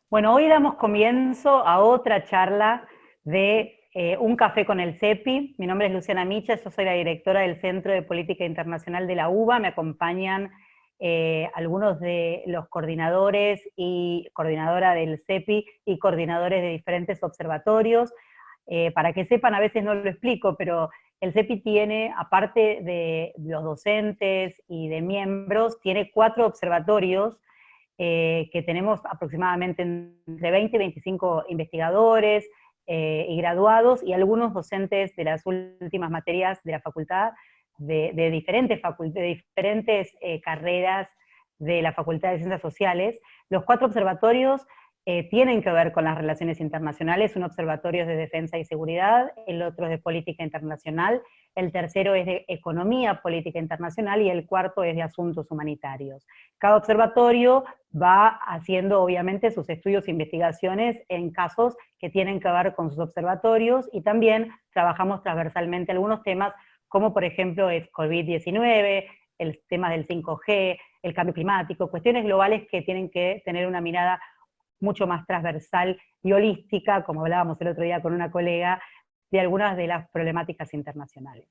Bueno, hoy damos comienzo a otra charla de Un café con el CEPI. Mi nombre es Luciana Micha, yo soy la directora del Centro de Política Internacional de la UBA. Me acompañan algunos de los coordinadores y coordinadora del CEPI y coordinadores de diferentes observatorios. Para que sepan, a veces no lo explico, pero el CEPI tiene, aparte de los docentes y de miembros, tiene 4 observatorios que tenemos aproximadamente entre 20 y 25 investigadores y graduados y algunos docentes de las últimas materias de la facultad, de diferentes carreras de la Facultad de Ciencias Sociales. Los 4 observatorios tienen que ver con las relaciones internacionales. Un observatorio es de defensa y seguridad, el otro es de política internacional, el tercero es de economía política internacional y el cuarto es de asuntos humanitarios. Cada observatorio va haciendo obviamente sus estudios e investigaciones en casos que tienen que ver con sus observatorios y también trabajamos transversalmente algunos temas como por ejemplo es COVID-19, el tema del 5G, el cambio climático, cuestiones globales que tienen que tener una mirada mucho más transversal y holística, como hablábamos el otro día con una colega, de algunas de las problemáticas internacionales.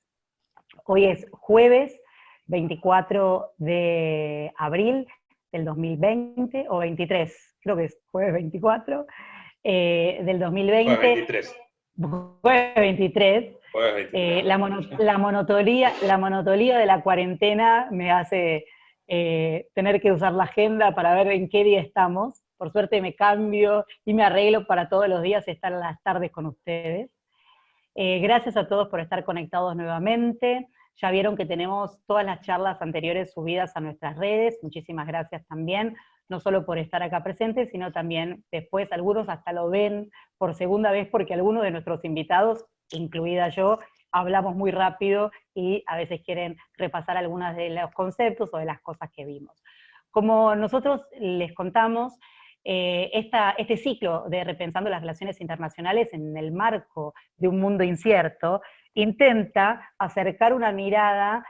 Hoy es jueves 24 de abril del 2020, o 23, creo que es jueves 24 del 2020. Jueves 23. Jueves 23. Jueves 23. La monotonía de la cuarentena me hace tener que usar la agenda para ver en qué día estamos. Por suerte me cambio y me arreglo para todos los días estar a las tardes con ustedes. Gracias a todos por estar conectados nuevamente. Ya vieron que tenemos todas las charlas anteriores subidas a nuestras redes. Muchísimas gracias también, no solo por estar acá presentes, sino también después algunos hasta lo ven por segunda vez porque algunos de nuestros invitados, incluida yo, hablamos muy rápido y a veces quieren repasar algunos de los conceptos o de las cosas que vimos. Como nosotros les contamos, este ciclo de Repensando las Relaciones Internacionales en el marco de un mundo incierto, intenta acercar una mirada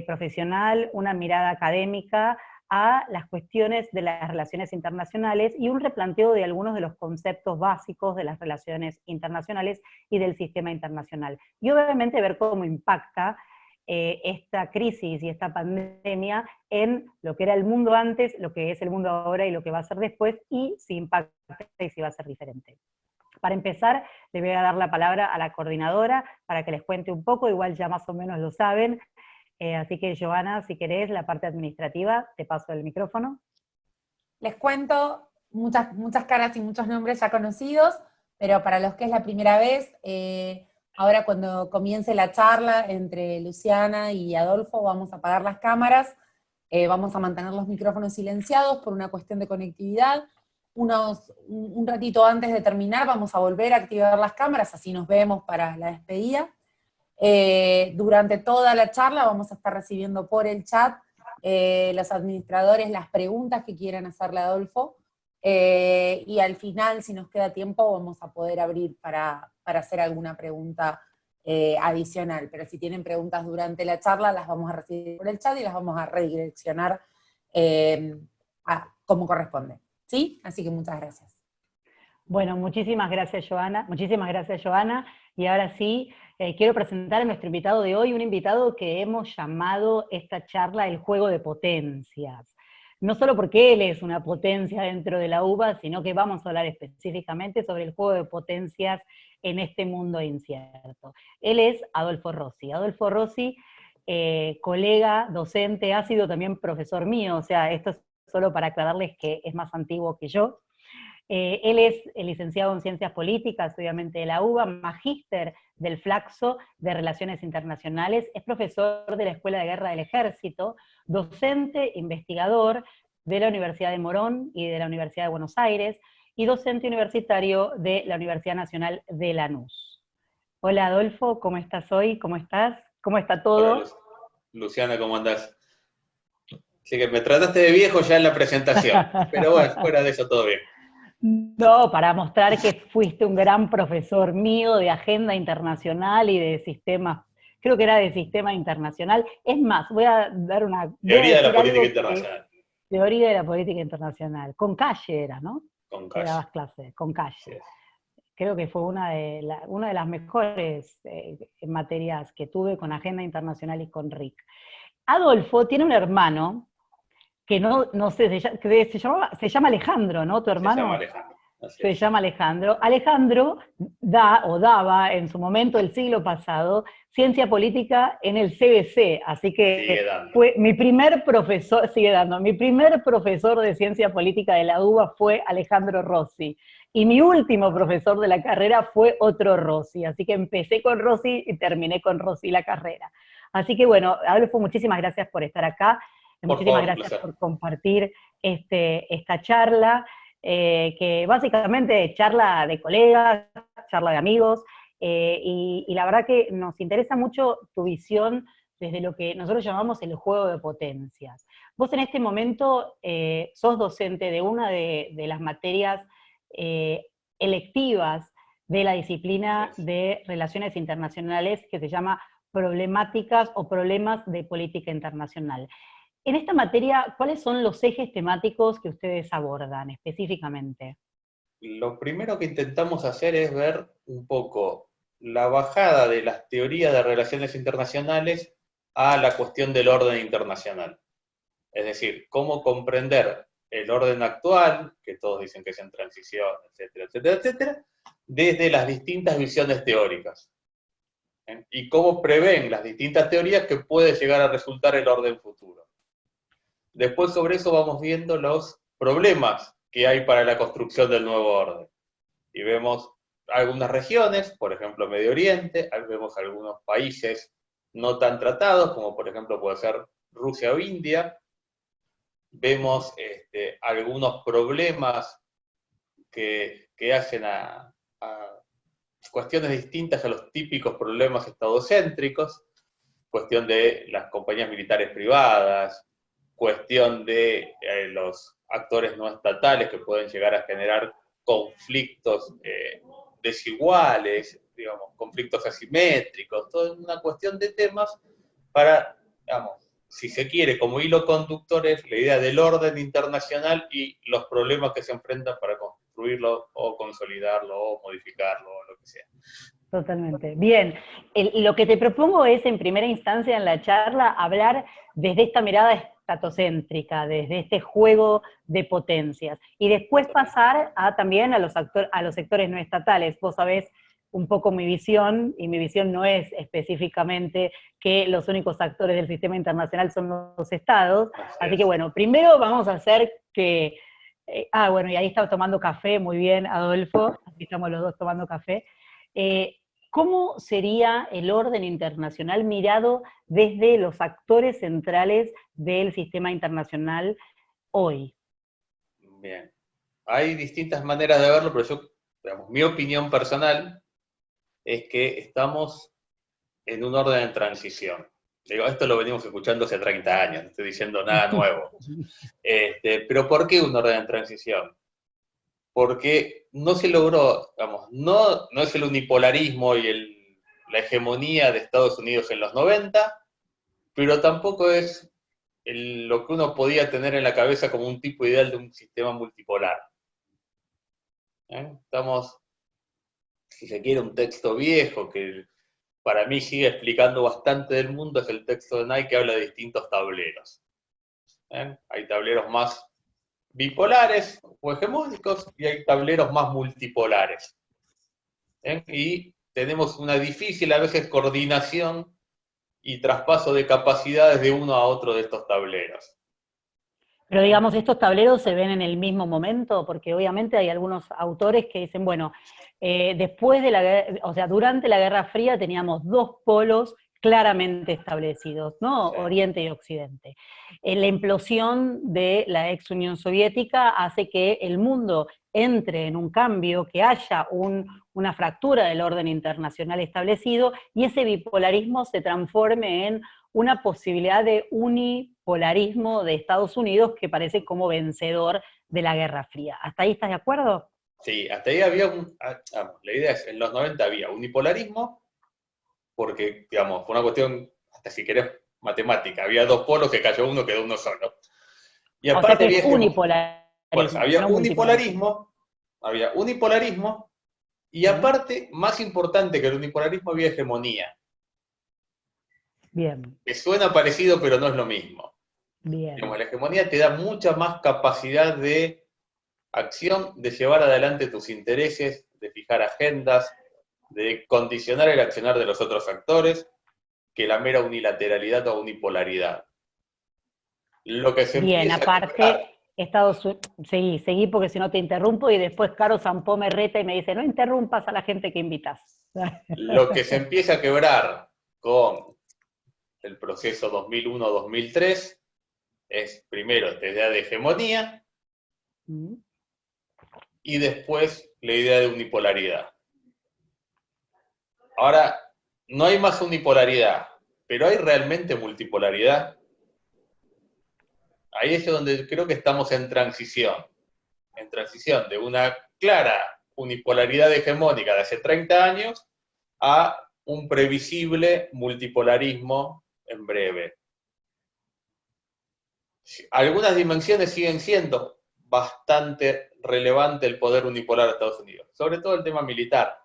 profesional, una mirada académica a las cuestiones de las relaciones internacionales y un replanteo de algunos de los conceptos básicos de las relaciones internacionales y del sistema internacional. Y obviamente ver cómo impacta esta crisis y esta pandemia en lo que era el mundo antes, lo que es el mundo ahora y lo que va a ser después, y si impacta y si va a ser diferente. Para empezar, le voy a dar la palabra a la coordinadora para que les cuente un poco, igual ya más o menos lo saben, así que Joana, si querés, la parte administrativa, te paso el micrófono. Les cuento muchas caras y muchos nombres ya conocidos, pero para los que es la primera vez, ahora cuando comience la charla entre Luciana y Adolfo vamos a apagar las cámaras, vamos a mantener los micrófonos silenciados por una cuestión de conectividad. Un ratito antes de terminar vamos a volver a activar las cámaras, así nos vemos para la despedida. Durante toda la charla vamos a estar recibiendo por el chat los administradores las preguntas que quieran hacerle a Adolfo, y al final, si nos queda tiempo, vamos a poder abrir para hacer alguna pregunta adicional. Pero si tienen preguntas durante la charla, las vamos a recibir por el chat y las vamos a redireccionar como corresponde. ¿Sí? Así que muchas gracias. Bueno, muchísimas gracias, Joana. Muchísimas gracias, Joana. Y ahora sí, quiero presentar a nuestro invitado de hoy, un invitado que hemos llamado esta charla el juego de potencias. No solo porque él es una potencia dentro de la UBA, sino que vamos a hablar específicamente sobre el juego de potencias en este mundo incierto. Él es Adolfo Rossi. Adolfo Rossi, colega, docente, ha sido también profesor mío, o sea, esto es solo para aclararles que es más antiguo que yo. Él es licenciado en Ciencias Políticas, obviamente de la UBA, magíster del Flaxo de Relaciones Internacionales, es profesor de la Escuela de Guerra del Ejército, docente, investigador de la Universidad de Morón y de la Universidad de Buenos Aires, y docente universitario de la Universidad Nacional de Lanús. Hola Adolfo, ¿cómo estás hoy? ¿Cómo estás? ¿Cómo está todo? Hola, Luciana, ¿cómo andás? Así que me trataste de viejo ya en la presentación, pero bueno, fuera de eso todo bien. No, para mostrar que fuiste un gran profesor mío de agenda internacional y de sistemas, creo que era de sistema internacional. Es más, voy a dar una... Teoría de la política internacional. Teoría de la política internacional. Con Calle era, ¿no? Con que Calle. dabas clase, con Calle. Sí. Creo que fue una de las mejores materias que tuve con Agenda Internacional y con Rick. Adolfo tiene un hermano que no sé, se llama Alejandro, ¿no? ¿Tu hermano? Se llama Alejandro. Se llama Alejandro. Alejandro daba en su momento, el siglo pasado, ciencia política en el CBC, así que fue mi primer profesor, sigue dando, mi primer profesor de ciencia política de la UBA fue Alejandro Rossi, y mi último profesor de la carrera fue otro Rossi, así que empecé con Rossi y terminé con Rossi la carrera. Así que bueno, Adolfo, muchísimas gracias por estar acá, muchísimas gracias por compartir esta charla, que básicamente es charla de colegas, charla de amigos, y la verdad que nos interesa mucho tu visión desde lo que nosotros llamamos el juego de potencias. Vos en este momento sos docente de una de las materias electivas de la disciplina de Relaciones Internacionales que se llama Problemáticas o Problemas de Política Internacional. En esta materia, ¿cuáles son los ejes temáticos que ustedes abordan específicamente? Lo primero que intentamos hacer es ver un poco la bajada de las teorías de relaciones internacionales a la cuestión del orden internacional. Es decir, cómo comprender el orden actual, que todos dicen que es en transición, etcétera, etcétera, etcétera, desde las distintas visiones teóricas. Y cómo prevén las distintas teorías que puede llegar a resultar el orden futuro. Después sobre eso vamos viendo los problemas que hay para la construcción del nuevo orden. Y vemos algunas regiones, por ejemplo Medio Oriente, vemos algunos países no tan tratados, como por ejemplo puede ser Rusia o India. Vemos algunos problemas que hacen a cuestiones distintas a los típicos problemas estadocéntricos, cuestión de las compañías militares privadas, cuestión de los actores no estatales que pueden llegar a generar conflictos desiguales, digamos, conflictos asimétricos, toda una cuestión de temas para, digamos, si se quiere, como hilo conductor es la idea del orden internacional y los problemas que se enfrentan para construirlo o consolidarlo o modificarlo o lo que sea. Totalmente. Bien, lo que te propongo es, en primera instancia en la charla, hablar desde esta mirada estatocéntrica, desde este juego de potencias, y después pasar también a los sectores no estatales. Vos sabés un poco mi visión, y mi visión no es específicamente que los únicos actores del sistema internacional son los estados, así que bueno, primero vamos a hacer que... bueno, y ahí está tomando café, muy bien, Adolfo, aquí estamos los dos tomando café. ¿Cómo sería el orden internacional mirado desde los actores centrales del sistema internacional hoy? Bien, hay distintas maneras de verlo, pero yo, digamos, mi opinión personal es que estamos en un orden en transición. Digo, esto lo venimos escuchando hace 30 años, no estoy diciendo nada nuevo. Pero ¿por qué un orden en transición? Porque no se logró, digamos, no es el unipolarismo y la hegemonía de Estados Unidos en los 90, pero tampoco es lo que uno podía tener en la cabeza como un tipo ideal de un sistema multipolar. Estamos, si se quiere, un texto viejo que para mí sigue explicando bastante del mundo, es el texto de Nye que habla de distintos tableros. Hay tableros más bipolares o hegemónicos y hay tableros más multipolares. Y tenemos una difícil a veces coordinación y traspaso de capacidades de uno a otro de estos tableros. Pero digamos, ¿estos tableros se ven en el mismo momento? Porque obviamente hay algunos autores que dicen, bueno, después de la guerra, o sea, durante la Guerra Fría teníamos dos polos claramente establecidos, ¿no? Sí. Oriente y Occidente. La implosión de la ex Unión Soviética hace que el mundo entre en un cambio, que haya una fractura del orden internacional establecido, y ese bipolarismo se transforme en una posibilidad de unipolarismo de Estados Unidos que parece como vencedor de la Guerra Fría. ¿Hasta ahí estás de acuerdo? Sí, hasta ahí había la idea es, en los 90 había unipolarismo, porque, digamos, fue una cuestión, hasta si querés, matemática. Había dos polos, que cayó uno, quedó uno solo. Y aparte, o sea que es unipolarismo. Pues, había no unipolarismo, había unipolarismo, y aparte, más importante que el unipolarismo, había hegemonía. Bien, Que suena parecido, pero no es lo mismo. bien. Digamos, la hegemonía te da mucha más capacidad de acción, de llevar adelante tus intereses, de fijar agendas, de condicionar el accionar de los otros actores, que la mera unilateralidad o unipolaridad. Lo que se Bien, empieza a quebrar, aparte, seguí porque si no te interrumpo y después Caro Zampó me reta y me dice, no interrumpas a la gente que invitas. lo que se empieza a quebrar con el proceso 2001-2003 es primero esta idea de hegemonía y después la idea de unipolaridad. Ahora, no hay más unipolaridad, pero ¿hay realmente multipolaridad? Ahí es donde creo que estamos en transición de una clara unipolaridad hegemónica de hace 30 años a un previsible multipolarismo en breve. Algunas dimensiones siguen siendo bastante relevante el poder unipolar de Estados Unidos, sobre todo el tema militar.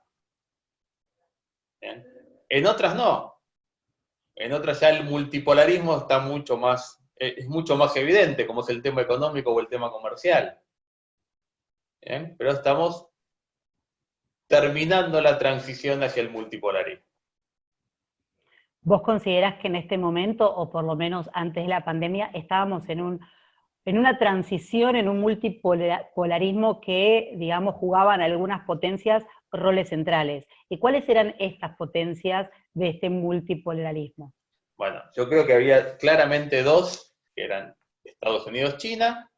¿Bien? En otras no. En otras ya el multipolarismo está es mucho más evidente, como es el tema económico o el tema comercial. ¿Bien? Pero estamos terminando la transición hacia el multipolarismo. ¿Vos considerás que en este momento, o por lo menos antes de la pandemia, estábamos en una transición, en un multipolarismo que, digamos, jugaban algunas potencias roles centrales? ¿Y cuáles eran estas potencias de este multipolarismo? Bueno, yo creo que había claramente dos, que eran Estados Unidos-China.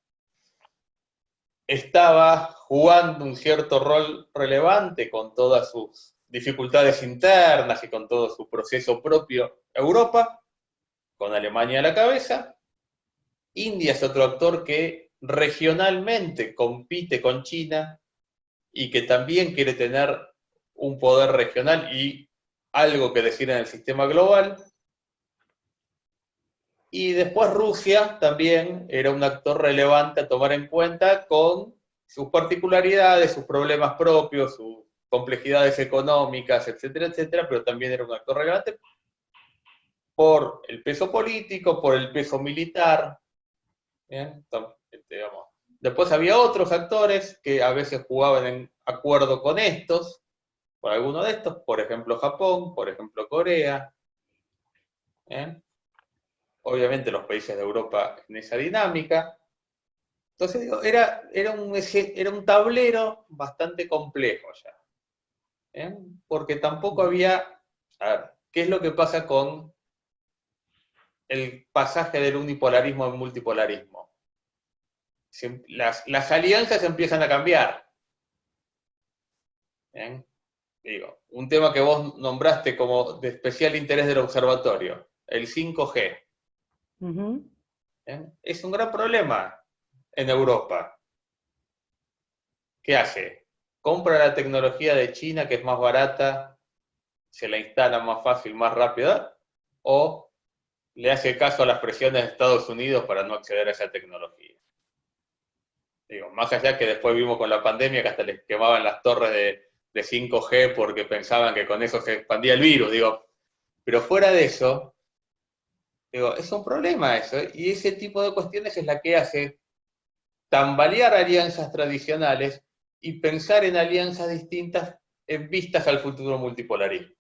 Estaba jugando un cierto rol relevante con todas sus dificultades internas y con todo su proceso propio Europa, con Alemania a la cabeza. India es otro actor que regionalmente compite con China y que también quiere tener un poder regional y algo que decir en el sistema global. Y después Rusia también era un actor relevante a tomar en cuenta con sus particularidades, sus problemas propios, sus complejidades económicas, etcétera, etcétera, pero también era un actor relevante por el peso político, por el peso militar. ¿Bien? Digamos. Después había otros actores que a veces jugaban en acuerdo con estos, por alguno de estos, por ejemplo Japón, por ejemplo Corea. ¿Bien? Obviamente los países de Europa en esa dinámica. Entonces digo, era un tablero bastante complejo ya. ¿Eh? Porque tampoco había, a ver, ¿qué es lo que pasa con el pasaje del unipolarismo al multipolarismo? Las alianzas empiezan a cambiar. ¿Eh? Digo, un tema que vos nombraste como de especial interés del observatorio, el 5G. Es un gran problema en Europa. ¿Qué hace? Compra la tecnología de China, que es más barata, se la instala más fácil, más rápida, o le hace caso a las presiones de Estados Unidos para no acceder a esa tecnología. Digo, más allá que después vimos con la pandemia que hasta les quemaban las torres de 5G porque pensaban que con eso se expandía el virus, digo, pero fuera de eso, digo, es un problema eso, y ese tipo de cuestiones es la que hace tambalear alianzas tradicionales y pensar en alianzas distintas en vistas al futuro multipolarismo.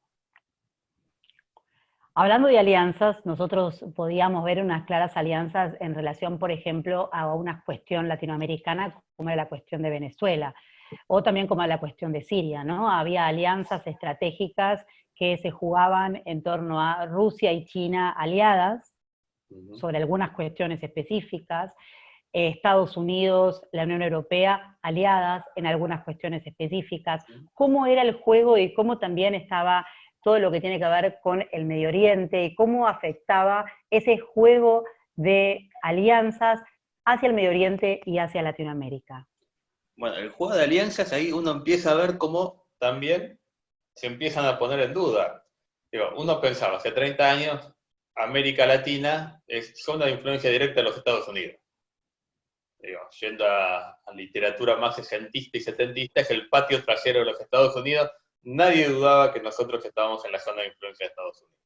Hablando de alianzas, nosotros podíamos ver unas claras alianzas en relación, por ejemplo, a una cuestión latinoamericana, como era la cuestión de Venezuela, o también como la cuestión de Siria, ¿no? Había alianzas estratégicas que se jugaban en torno a Rusia y China aliadas sobre algunas cuestiones específicas, Estados Unidos, la Unión Europea, aliadas en algunas cuestiones específicas. ¿Cómo era el juego y cómo también estaba todo lo que tiene que ver con el Medio Oriente y cómo afectaba ese juego de alianzas hacia el Medio Oriente y hacia Latinoamérica? Bueno, el juego de alianzas ahí uno empieza a ver cómo también se empiezan a poner en duda. Digo, uno pensaba, hace 30 años, América Latina es zona de influencia directa de los Estados Unidos. digo, yendo a literatura más sesentista y setentista, es el patio trasero de los Estados Unidos. Nadie dudaba que nosotros estábamos en la zona de influencia de Estados Unidos.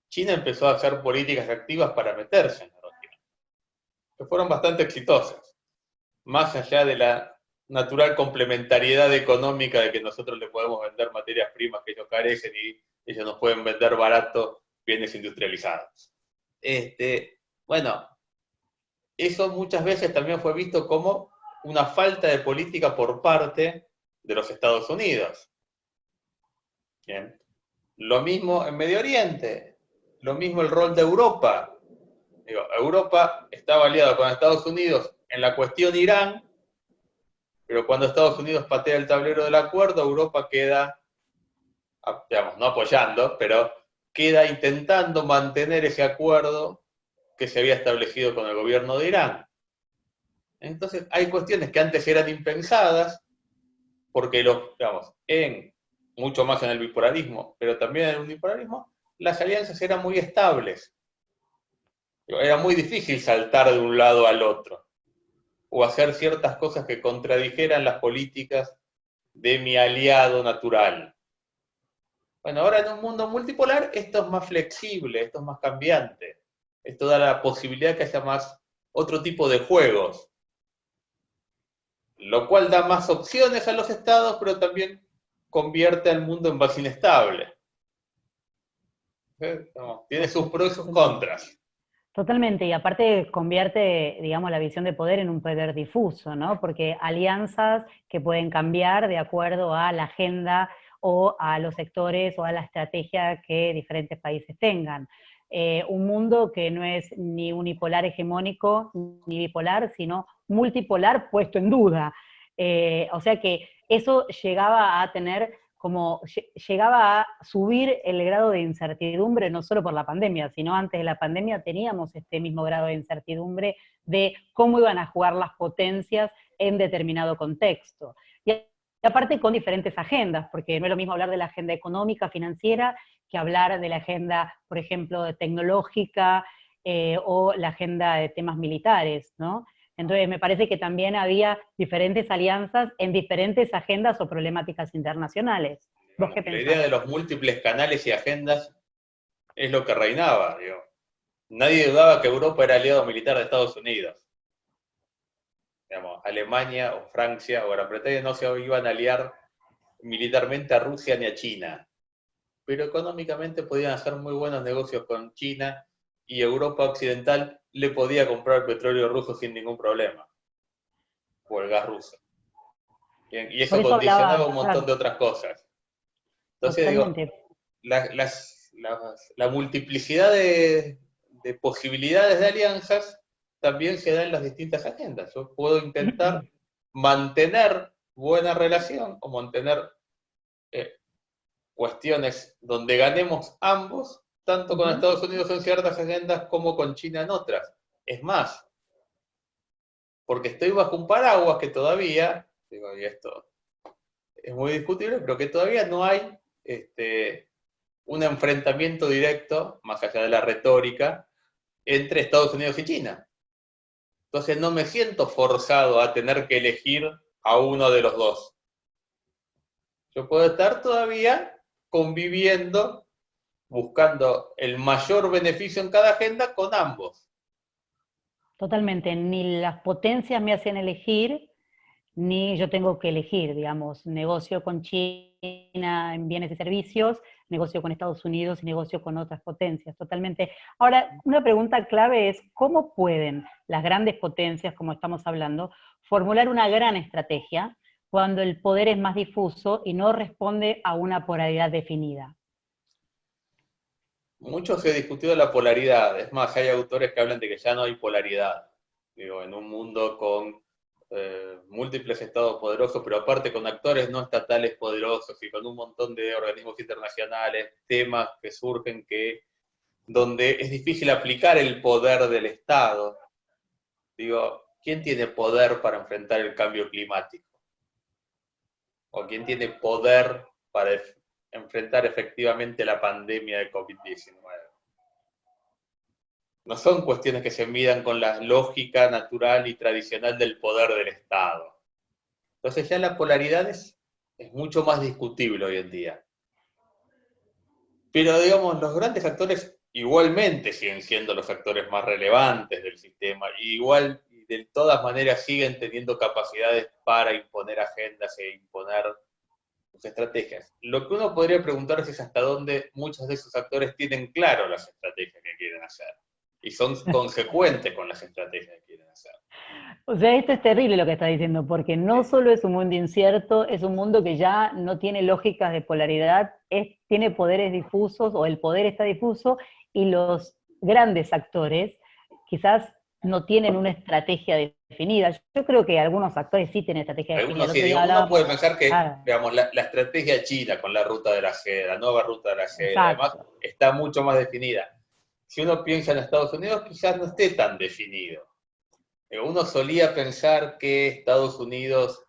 China empezó a hacer políticas activas para meterse en la región, que fueron bastante exitosas, más allá de la natural complementariedad económica de que nosotros le podemos vender materias primas que ellos carecen y ellos nos pueden vender barato bienes industrializados. Bueno, eso muchas veces también fue visto como una falta de política por parte de los Estados Unidos. Bien. Lo mismo en Medio Oriente, lo mismo el rol de Europa. Digo, Europa estaba aliada con Estados Unidos en la cuestión Irán, pero cuando Estados Unidos patea el tablero del acuerdo, Europa queda, digamos, no apoyando, pero queda intentando mantener ese acuerdo que se había establecido con el gobierno de Irán. Entonces, hay cuestiones que antes eran impensadas, porque digamos, mucho más en el bipolarismo, pero también en el unipolarismo, las alianzas eran muy estables. Era muy difícil saltar de un lado al otro, o hacer ciertas cosas que contradijeran las políticas de mi aliado natural. Bueno, ahora en un mundo multipolar esto es más flexible, esto es más cambiante. Esto da la posibilidad que haya más otro tipo de juegos, lo cual da más opciones a los estados, pero también convierte al mundo en más inestable. No, tiene sus pros y sus contras. Totalmente, y aparte convierte, digamos, la visión de poder en un poder difuso, ¿no? Porque alianzas que pueden cambiar de acuerdo a la agenda o a los sectores o a la estrategia que diferentes países tengan. Un mundo que no es ni unipolar hegemónico ni bipolar, sino multipolar puesto en duda. O sea que eso llegaba a tener como llegaba a subir el grado de incertidumbre, no solo por la pandemia, sino antes de la pandemia teníamos este mismo grado de incertidumbre de cómo iban a jugar las potencias en determinado contexto. Y aparte con diferentes agendas, porque no es lo mismo hablar de la agenda económica, financiera, que hablar de la agenda, por ejemplo, tecnológica o la agenda de temas militares, ¿no? Entonces, me parece que también había diferentes alianzas en diferentes agendas o problemáticas internacionales. ¿Vos qué La pensás? idea de los múltiples canales y agendas es lo que reinaba. Digo. Nadie dudaba que Europa era aliado militar de Estados Unidos. Digamos, Alemania o Francia o Gran Bretaña no se iban a aliar militarmente a Rusia ni a China, pero económicamente podían hacer muy buenos negocios con China y Europa Occidental le podía comprar petróleo ruso sin ningún problema, o el gas ruso. Bien, y Por eso eso condicionaba hablaba, un montón claro, de otras cosas. Entonces digo, totalmente. la multiplicidad de posibilidades de alianzas también se da en las distintas agendas. Yo puedo intentar mantener buena relación o mantener cuestiones donde ganemos ambos, tanto con Estados Unidos en ciertas agendas como con China en otras. Es más, porque estoy bajo un paraguas que todavía, digo, y esto es muy discutible, pero que todavía no hay un enfrentamiento directo, más allá de la retórica, entre Estados Unidos y China. Entonces no me siento forzado a tener que elegir a uno de los dos. Yo puedo estar todavía conviviendo, buscando el mayor beneficio en cada agenda con ambos. Totalmente, ni las potencias me hacen elegir, ni yo tengo que elegir, digamos, negocio con China en bienes y servicios, negocio con Estados Unidos y negocio con otras potencias, totalmente. Ahora, una pregunta clave es, ¿cómo pueden las grandes potencias, como estamos hablando, formular una gran estrategia cuando el poder es más difuso y no responde a una polaridad definida? Mucho se ha discutido la polaridad, es más, hay autores que hablan de que ya no hay polaridad. Digo, en un mundo con múltiples estados poderosos, pero aparte con actores no estatales poderosos y con un montón de organismos internacionales, temas que surgen donde es difícil aplicar el poder del Estado. Digo, ¿quién tiene poder para enfrentar el cambio climático? ¿O quién tiene poder para enfrentar efectivamente la pandemia de COVID-19? no son cuestiones que se midan con la lógica natural y tradicional del poder del Estado. Entonces ya la polaridad es mucho más discutible hoy en día. Pero digamos, los grandes actores igualmente siguen siendo los actores más relevantes del sistema, y igual de todas maneras siguen teniendo capacidades para imponer agendas e imponer sus estrategias. Lo que uno podría preguntarse es hasta dónde muchos de esos actores tienen claro las estrategias que quieren hacer y son consecuentes con las estrategias que quieren hacer. O sea, esto es terrible lo que está diciendo, porque no solo es un mundo incierto, es un mundo que ya no tiene lógicas de polaridad, tiene poderes difusos, o el poder está difuso, y los grandes actores quizás no tienen una estrategia definida. Yo creo que algunos actores sí tienen estrategia definida. Algunos sí, digo, uno puede pensar que, digamos, la estrategia china con la ruta de la seda, la nueva ruta de la seda, además, está mucho más definida. Si uno piensa en Estados Unidos, quizás no esté tan definido. Uno solía pensar que Estados Unidos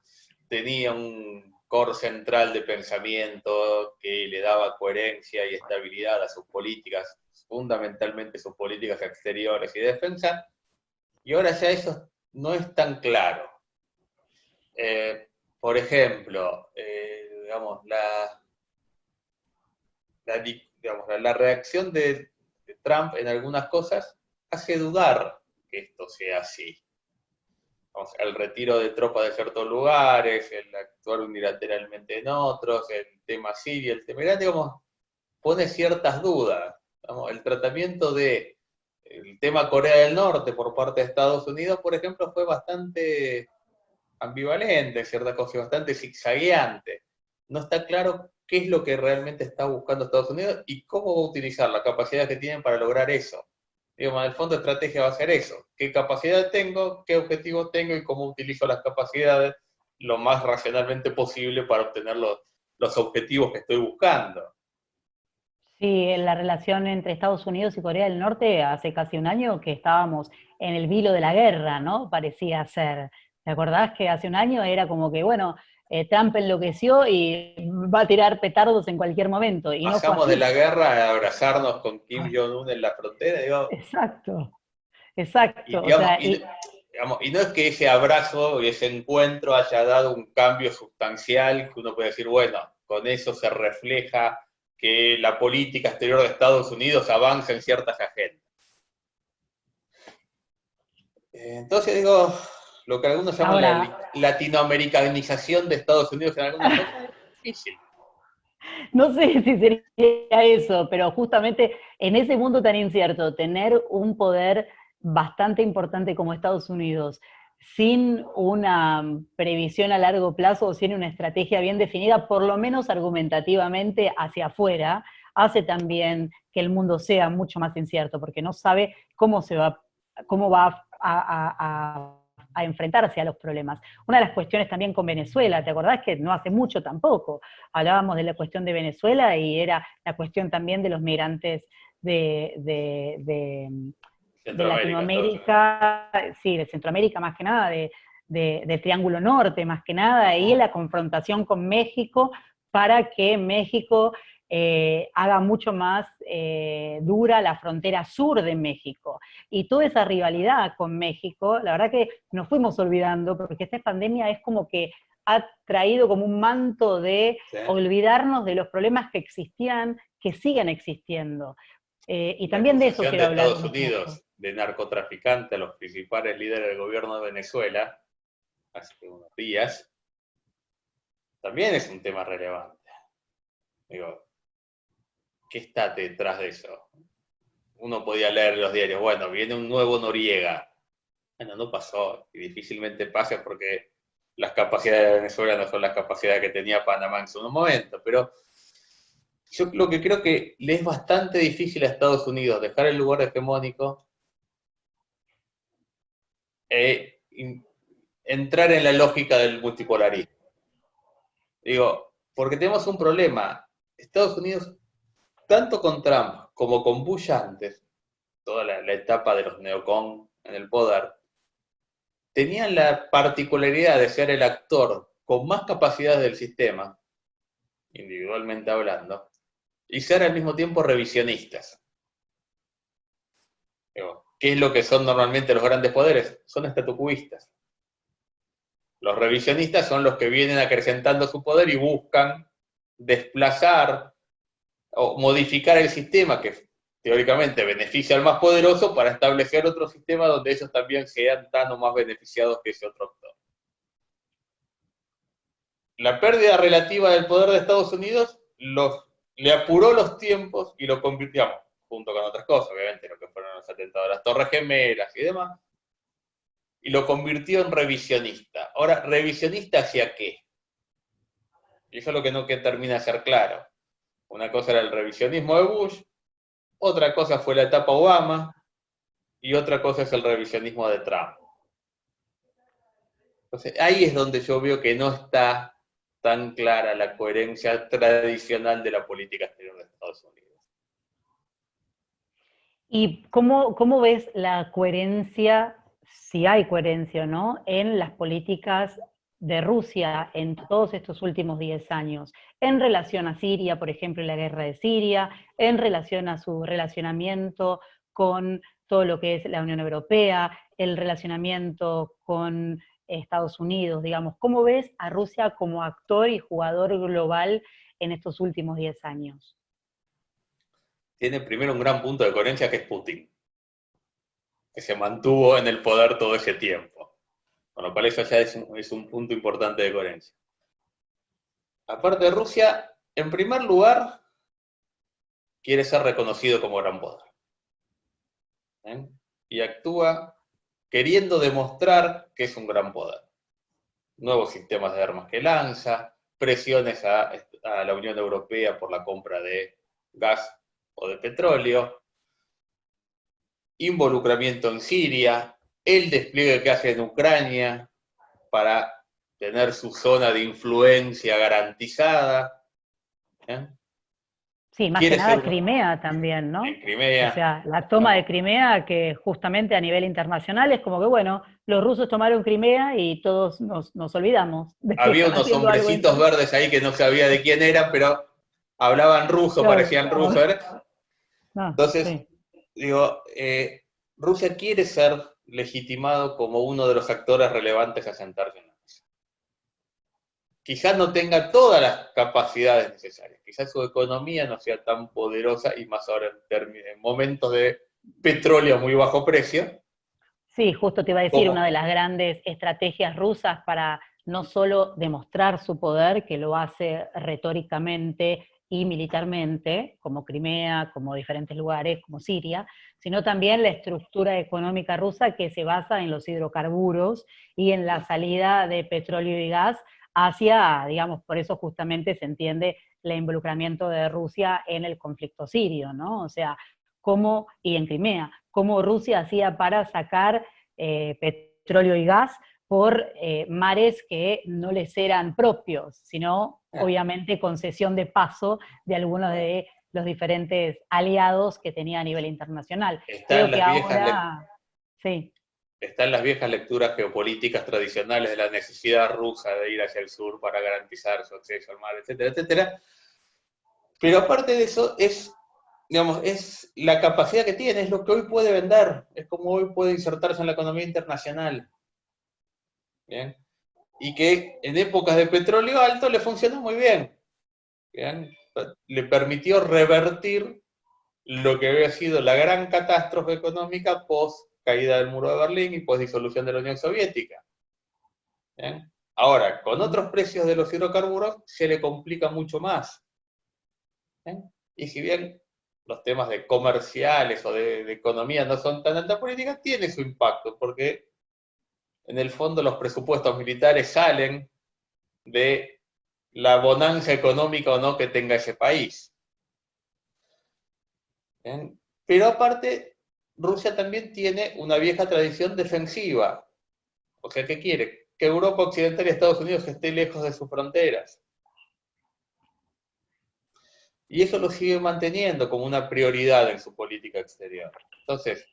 tenía un core central de pensamiento que le daba coherencia y estabilidad a sus políticas, fundamentalmente sus políticas exteriores y de defensa, y ahora ya eso no es tan claro. Por ejemplo, digamos, la reacción de Trump en algunas cosas hace dudar que esto sea así. El retiro de tropas de ciertos lugares, el actuar unilateralmente en otros, el tema Siria, el tema Irán, digamos, pone ciertas dudas. El tratamiento del tema Corea del Norte por parte de Estados Unidos, por ejemplo, fue bastante ambivalente, cierta cosa, bastante zigzagueante. No está claro qué es lo que realmente está buscando Estados Unidos y cómo va a utilizar la capacidad que tienen para lograr eso. Digamos, el fondo de estrategia va a ser eso. ¿Qué capacidad tengo? ¿Qué objetivos tengo? Y cómo utilizo las capacidades lo más racionalmente posible para obtener los objetivos que estoy buscando. Sí, en la relación entre Estados Unidos y Corea del Norte hace casi un año que estábamos en el vilo de la guerra, ¿no? Parecía ser. ¿Te acordás que hace un año era como que, bueno, Trump enloqueció y va a tirar petardos en cualquier momento? Y pasamos no fue así. De la guerra a abrazarnos con Kim Jong-un en la frontera, digo. Exacto, exacto. Y no es que ese abrazo y ese encuentro haya dado un cambio sustancial que uno puede decir, bueno, con eso se refleja que la política exterior de Estados Unidos avanza en ciertas agendas. Entonces digo, lo que algunos llaman la latinoamericanización de Estados Unidos en algunas cosas es difícil. No sé si sería eso, pero justamente en ese mundo tan incierto, tener un poder bastante importante como Estados Unidos, sin una previsión a largo plazo o sin una estrategia bien definida, por lo menos argumentativamente hacia afuera, hace también que el mundo sea mucho más incierto, porque no sabe cómo va a enfrentarse a los problemas. Una de las cuestiones también con Venezuela, ¿te acordás que no hace mucho tampoco hablábamos de la cuestión de Venezuela y era la cuestión también de los migrantes de Latinoamérica, sí, de Centroamérica más que nada, del Triángulo Norte más que nada, y la confrontación con México para que México haga mucho más dura la frontera sur de México. Y toda esa rivalidad con México, la verdad que nos fuimos olvidando, porque esta pandemia es como que ha traído como un manto de olvidarnos de los problemas que existían, que siguen existiendo. Y también de eso quiero hablar. Estados Unidos, de narcotraficante a los principales líderes del gobierno de Venezuela, hace unos días, también es un tema relevante. Digo, ¿qué está detrás de eso? Uno podía leer los diarios, bueno, viene un nuevo Noriega. Bueno, no pasó, y difícilmente pasa porque las capacidades de Venezuela no son las capacidades que tenía Panamá en su momento, pero yo lo que creo que le es bastante difícil a Estados Unidos dejar el lugar hegemónico entrar en la lógica del multipolarismo. Digo, porque tenemos un problema. Estados Unidos, tanto con Trump como con Bush antes, toda la etapa de los neocon en el poder, tenían la particularidad de ser el actor con más capacidades del sistema, individualmente hablando, y ser al mismo tiempo revisionistas. Digo, ¿qué es lo que son normalmente los grandes poderes? Son estatucuistas. Los revisionistas son los que vienen acrecentando su poder y buscan desplazar o modificar el sistema que teóricamente beneficia al más poderoso para establecer otro sistema donde ellos también sean tan o más beneficiados que ese otro actor. La pérdida relativa del poder de Estados Unidos le apuró los tiempos y lo convirtió, junto con otras cosas, obviamente, lo que fueron los atentados a las Torres Gemelas y demás, y lo convirtió en revisionista. Ahora, ¿revisionista hacia qué? Y eso es lo que no termina de ser claro. Una cosa era el revisionismo de Bush, otra cosa fue la etapa Obama, y otra cosa es el revisionismo de Trump. Entonces, ahí es donde yo veo que no está tan clara la coherencia tradicional de la política exterior de Estados Unidos. ¿Y cómo ves la coherencia, si hay coherencia o no, en las políticas de Rusia en todos estos últimos 10 años, en relación a Siria, por ejemplo, la guerra de Siria, en relación a su relacionamiento con todo lo que es la Unión Europea, el relacionamiento con Estados Unidos, digamos? ¿Cómo ves a Rusia como actor y jugador global en estos últimos 10 años? Tiene primero un gran punto de coherencia que es Putin, que se mantuvo en el poder todo ese tiempo. Con lo cual eso ya es un punto importante de coherencia. Aparte de Rusia, en primer lugar, quiere ser reconocido como gran poder. Y actúa queriendo demostrar que es un gran poder. Nuevos sistemas de armas que lanza, presiones a la Unión Europea por la compra de gas o de petróleo, involucramiento en Siria, el despliegue que hace en Ucrania para tener su zona de influencia garantizada. Sí, más que nada Crimea también, ¿no? En Crimea. O sea, la toma de Crimea, que justamente a nivel internacional es como que, bueno, los rusos tomaron Crimea y todos nos olvidamos. Había unos hombrecitos verdes ahí que no sabía de quién eran, pero hablaban ruso, claro, parecían rusos. Entonces, sí. Digo, Rusia quiere ser legitimado como uno de los actores relevantes a sentarse en la mesa. Quizás no tenga todas las capacidades necesarias, quizás su economía no sea tan poderosa y más ahora en momentos de petróleo a muy bajo precio. Sí, justo te iba a decir, una de las grandes estrategias rusas para no solo demostrar su poder, que lo hace retóricamente y militarmente, como Crimea, como diferentes lugares, como Siria, sino también la estructura económica rusa que se basa en los hidrocarburos y en la salida de petróleo y gas hacia, digamos, por eso justamente se entiende el involucramiento de Rusia en el conflicto sirio, ¿no? O sea, cómo, y en Crimea, cómo Rusia hacía para sacar petróleo y gas por mares que no les eran propios, sino obviamente concesión de paso de algunos de los diferentes aliados que tenía a nivel internacional. Creo que ahora... Sí. Están las viejas lecturas geopolíticas tradicionales de la necesidad rusa de ir hacia el sur para garantizar su acceso al mar, etcétera, etcétera. Pero aparte de eso, digamos, es la capacidad que tiene, es lo que hoy puede vender, es como hoy puede insertarse en la economía internacional. ¿Bien? Y que en épocas de petróleo alto le funcionó muy bien. ¿Bien? Le permitió revertir lo que había sido la gran catástrofe económica post caída del muro de Berlín y post disolución de la Unión Soviética. ¿Bien? Ahora, con otros precios de los hidrocarburos se le complica mucho más. ¿Bien? Y si bien los temas de comerciales o de economía no son tan alta política, tiene su impacto, porque en el fondo los presupuestos militares salen de la bonanza económica o no que tenga ese país. ¿Bien? Pero aparte, Rusia también tiene una vieja tradición defensiva. O sea, ¿qué quiere? Que Europa Occidental y Estados Unidos esté lejos de sus fronteras. Y eso lo sigue manteniendo como una prioridad en su política exterior. Entonces,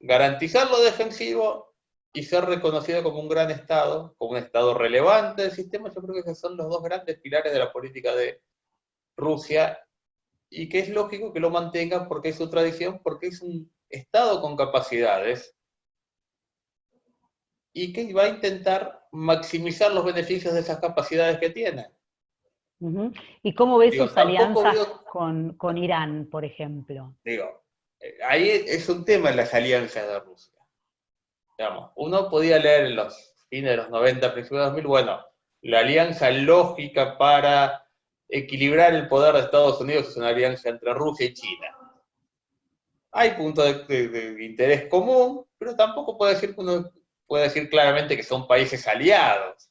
garantizar lo defensivo y ser reconocido como un gran Estado, como un Estado relevante del sistema, yo creo que esos son los dos grandes pilares de la política de Rusia, y que es lógico que lo mantengan porque es su tradición, porque es un Estado con capacidades y que va a intentar maximizar los beneficios de esas capacidades que tiene. Ujú. ¿Y cómo ves Digo, sus tampoco alianzas veo, con Irán, por ejemplo? digo, ahí es un tema en las alianzas de Rusia. Digamos, uno podía leer en los fines de los 90, principios de 2000, bueno, la alianza lógica para equilibrar el poder de Estados Unidos es una alianza entre Rusia y China. Hay puntos de interés común, pero tampoco puede decir que uno puede decir claramente que son países aliados.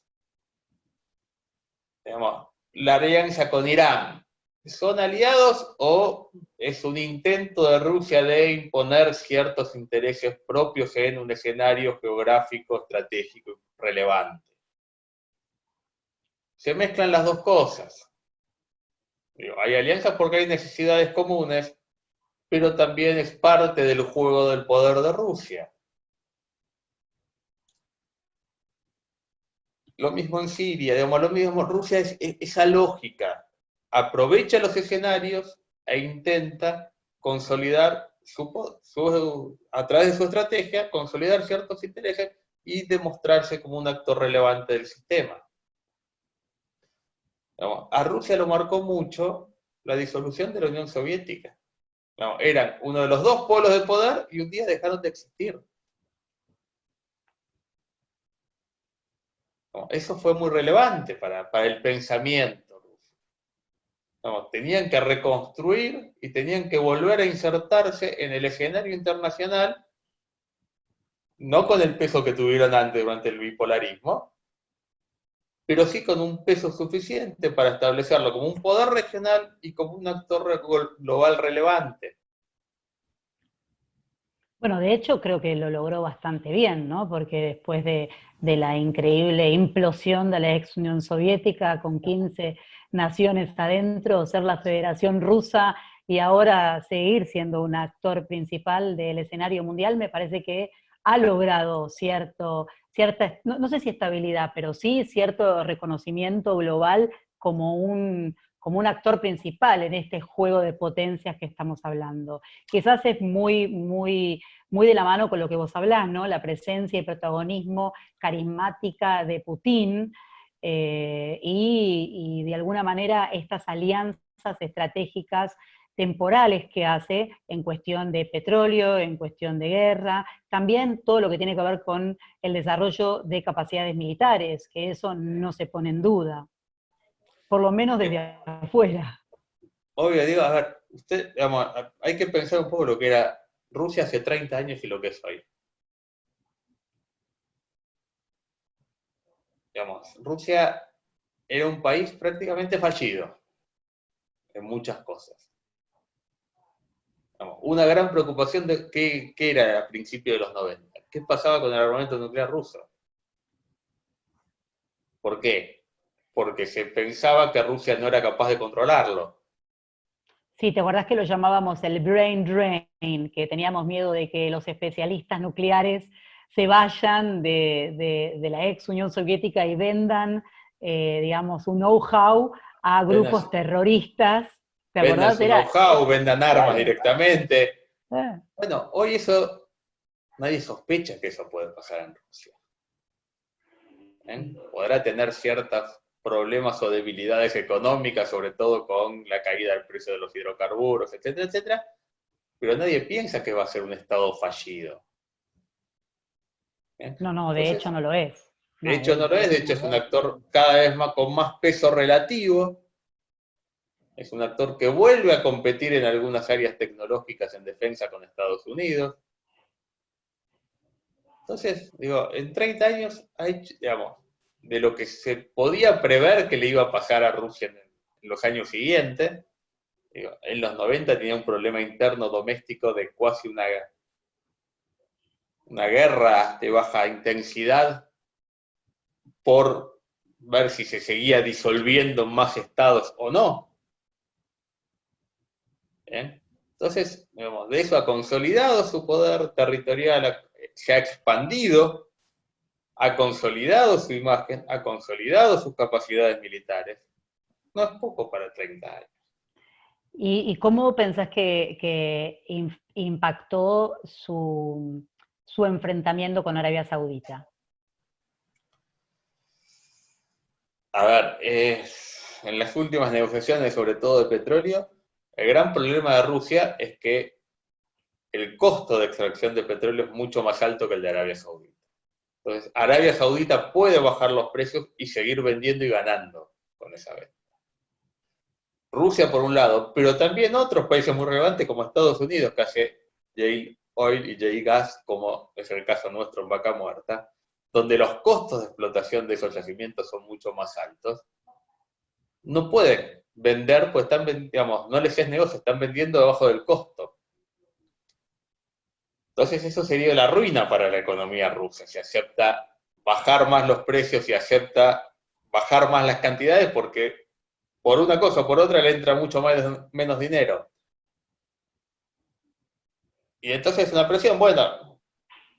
Digamos, la alianza con Irán, ¿son aliados o es un intento de Rusia de imponer ciertos intereses propios en un escenario geográfico estratégico relevante? Se mezclan las dos cosas. Digo, hay alianzas porque hay necesidades comunes, pero también es parte del juego del poder de Rusia. Lo mismo en Siria, digamos, lo mismo, Rusia es esa lógica, aprovecha los escenarios e intenta consolidar a través de su estrategia, consolidar ciertos intereses y demostrarse como un actor relevante del sistema. Digamos, a Rusia lo marcó mucho la disolución de la Unión Soviética. Digamos, eran uno de los dos polos de poder y un día dejaron de existir. Eso fue muy relevante para el pensamiento ruso. No, tenían que reconstruir y tenían que volver a insertarse en el escenario internacional, no con el peso que tuvieron antes durante el bipolarismo, pero sí con un peso suficiente para establecerlo como un poder regional y como un actor global relevante. Bueno, de hecho creo que lo logró bastante bien, ¿no? Porque después de la increíble implosión de la ex Unión Soviética con 15 naciones adentro, ser la Federación Rusa y ahora seguir siendo un actor principal del escenario mundial, me parece que ha logrado cierta, no sé si estabilidad, pero sí cierto reconocimiento global como un actor principal en este juego de potencias que estamos hablando. Quizás es muy de la mano con lo que vos hablás, ¿no? La presencia y protagonismo carismática de Putin y de alguna manera estas alianzas estratégicas temporales que hace en cuestión de petróleo, en cuestión de guerra, también todo lo que tiene que ver con el desarrollo de capacidades militares, que eso no se pone en duda, por lo menos desde afuera. Obvio, digo, a ver, digamos, hay que pensar un poco lo que era Rusia hace 30 años y lo que es hoy. Digamos, Rusia era un país prácticamente fallido en muchas cosas. Digamos, una gran preocupación de qué era a principios de los 90. ¿Qué pasaba con el armamento nuclear ruso? ¿Por qué? Porque se pensaba que Rusia no era capaz de controlarlo. Sí, ¿te acordás que lo llamábamos el brain drain? Que teníamos miedo de que los especialistas nucleares se vayan de la ex Unión Soviética y vendan, digamos, un know-how a grupos terroristas. ¿Te Vendan acordás? su know-how, vendan armas directamente. Eh, Bueno, hoy eso, nadie sospecha que eso puede pasar en Rusia. Podrá tener ciertos problemas o debilidades económicas, sobre todo con la caída del precio de los hidrocarburos, etcétera, etcétera, pero nadie piensa que va a ser un Estado fallido. no, de Entonces, hecho no lo es. de No, de hecho no lo es, de hecho es un actor cada vez más con más peso relativo, es un actor que vuelve a competir en algunas áreas tecnológicas en defensa con Estados Unidos. Entonces, digo, en 30 años, digamos, de lo que se podía prever que le iba a pasar a Rusia en los años siguientes, digo, en los 90 tenía un problema interno doméstico de casi una guerra de baja intensidad por ver si se seguía disolviendo en más estados o no. ¿Bien? Entonces, digamos, de eso ha consolidado su poder territorial, se ha expandido, ha consolidado su imagen, ha consolidado sus capacidades militares. No es poco para 30 años. ¿Y cómo pensás que impactó su enfrentamiento con Arabia Saudita? A ver, en las últimas negociaciones, sobre todo de petróleo, el gran problema de Rusia es que el costo de extracción de petróleo es mucho más alto que el de Arabia Saudita. Entonces, Arabia Saudita puede bajar los precios y seguir vendiendo y ganando con esa venta. Rusia por un lado, pero también otros países muy relevantes como Estados Unidos, que hace Shale Oil y Shale Gas, como es el caso nuestro en Vaca Muerta, donde los costos de explotación de esos yacimientos son mucho más altos, no pueden vender, pues están, digamos, no les es negocio, están vendiendo debajo del costo. Entonces eso sería la ruina para la economía rusa, si acepta bajar más los precios y acepta bajar más las cantidades, porque por una cosa o por otra le entra mucho menos dinero. Y entonces una presión, bueno,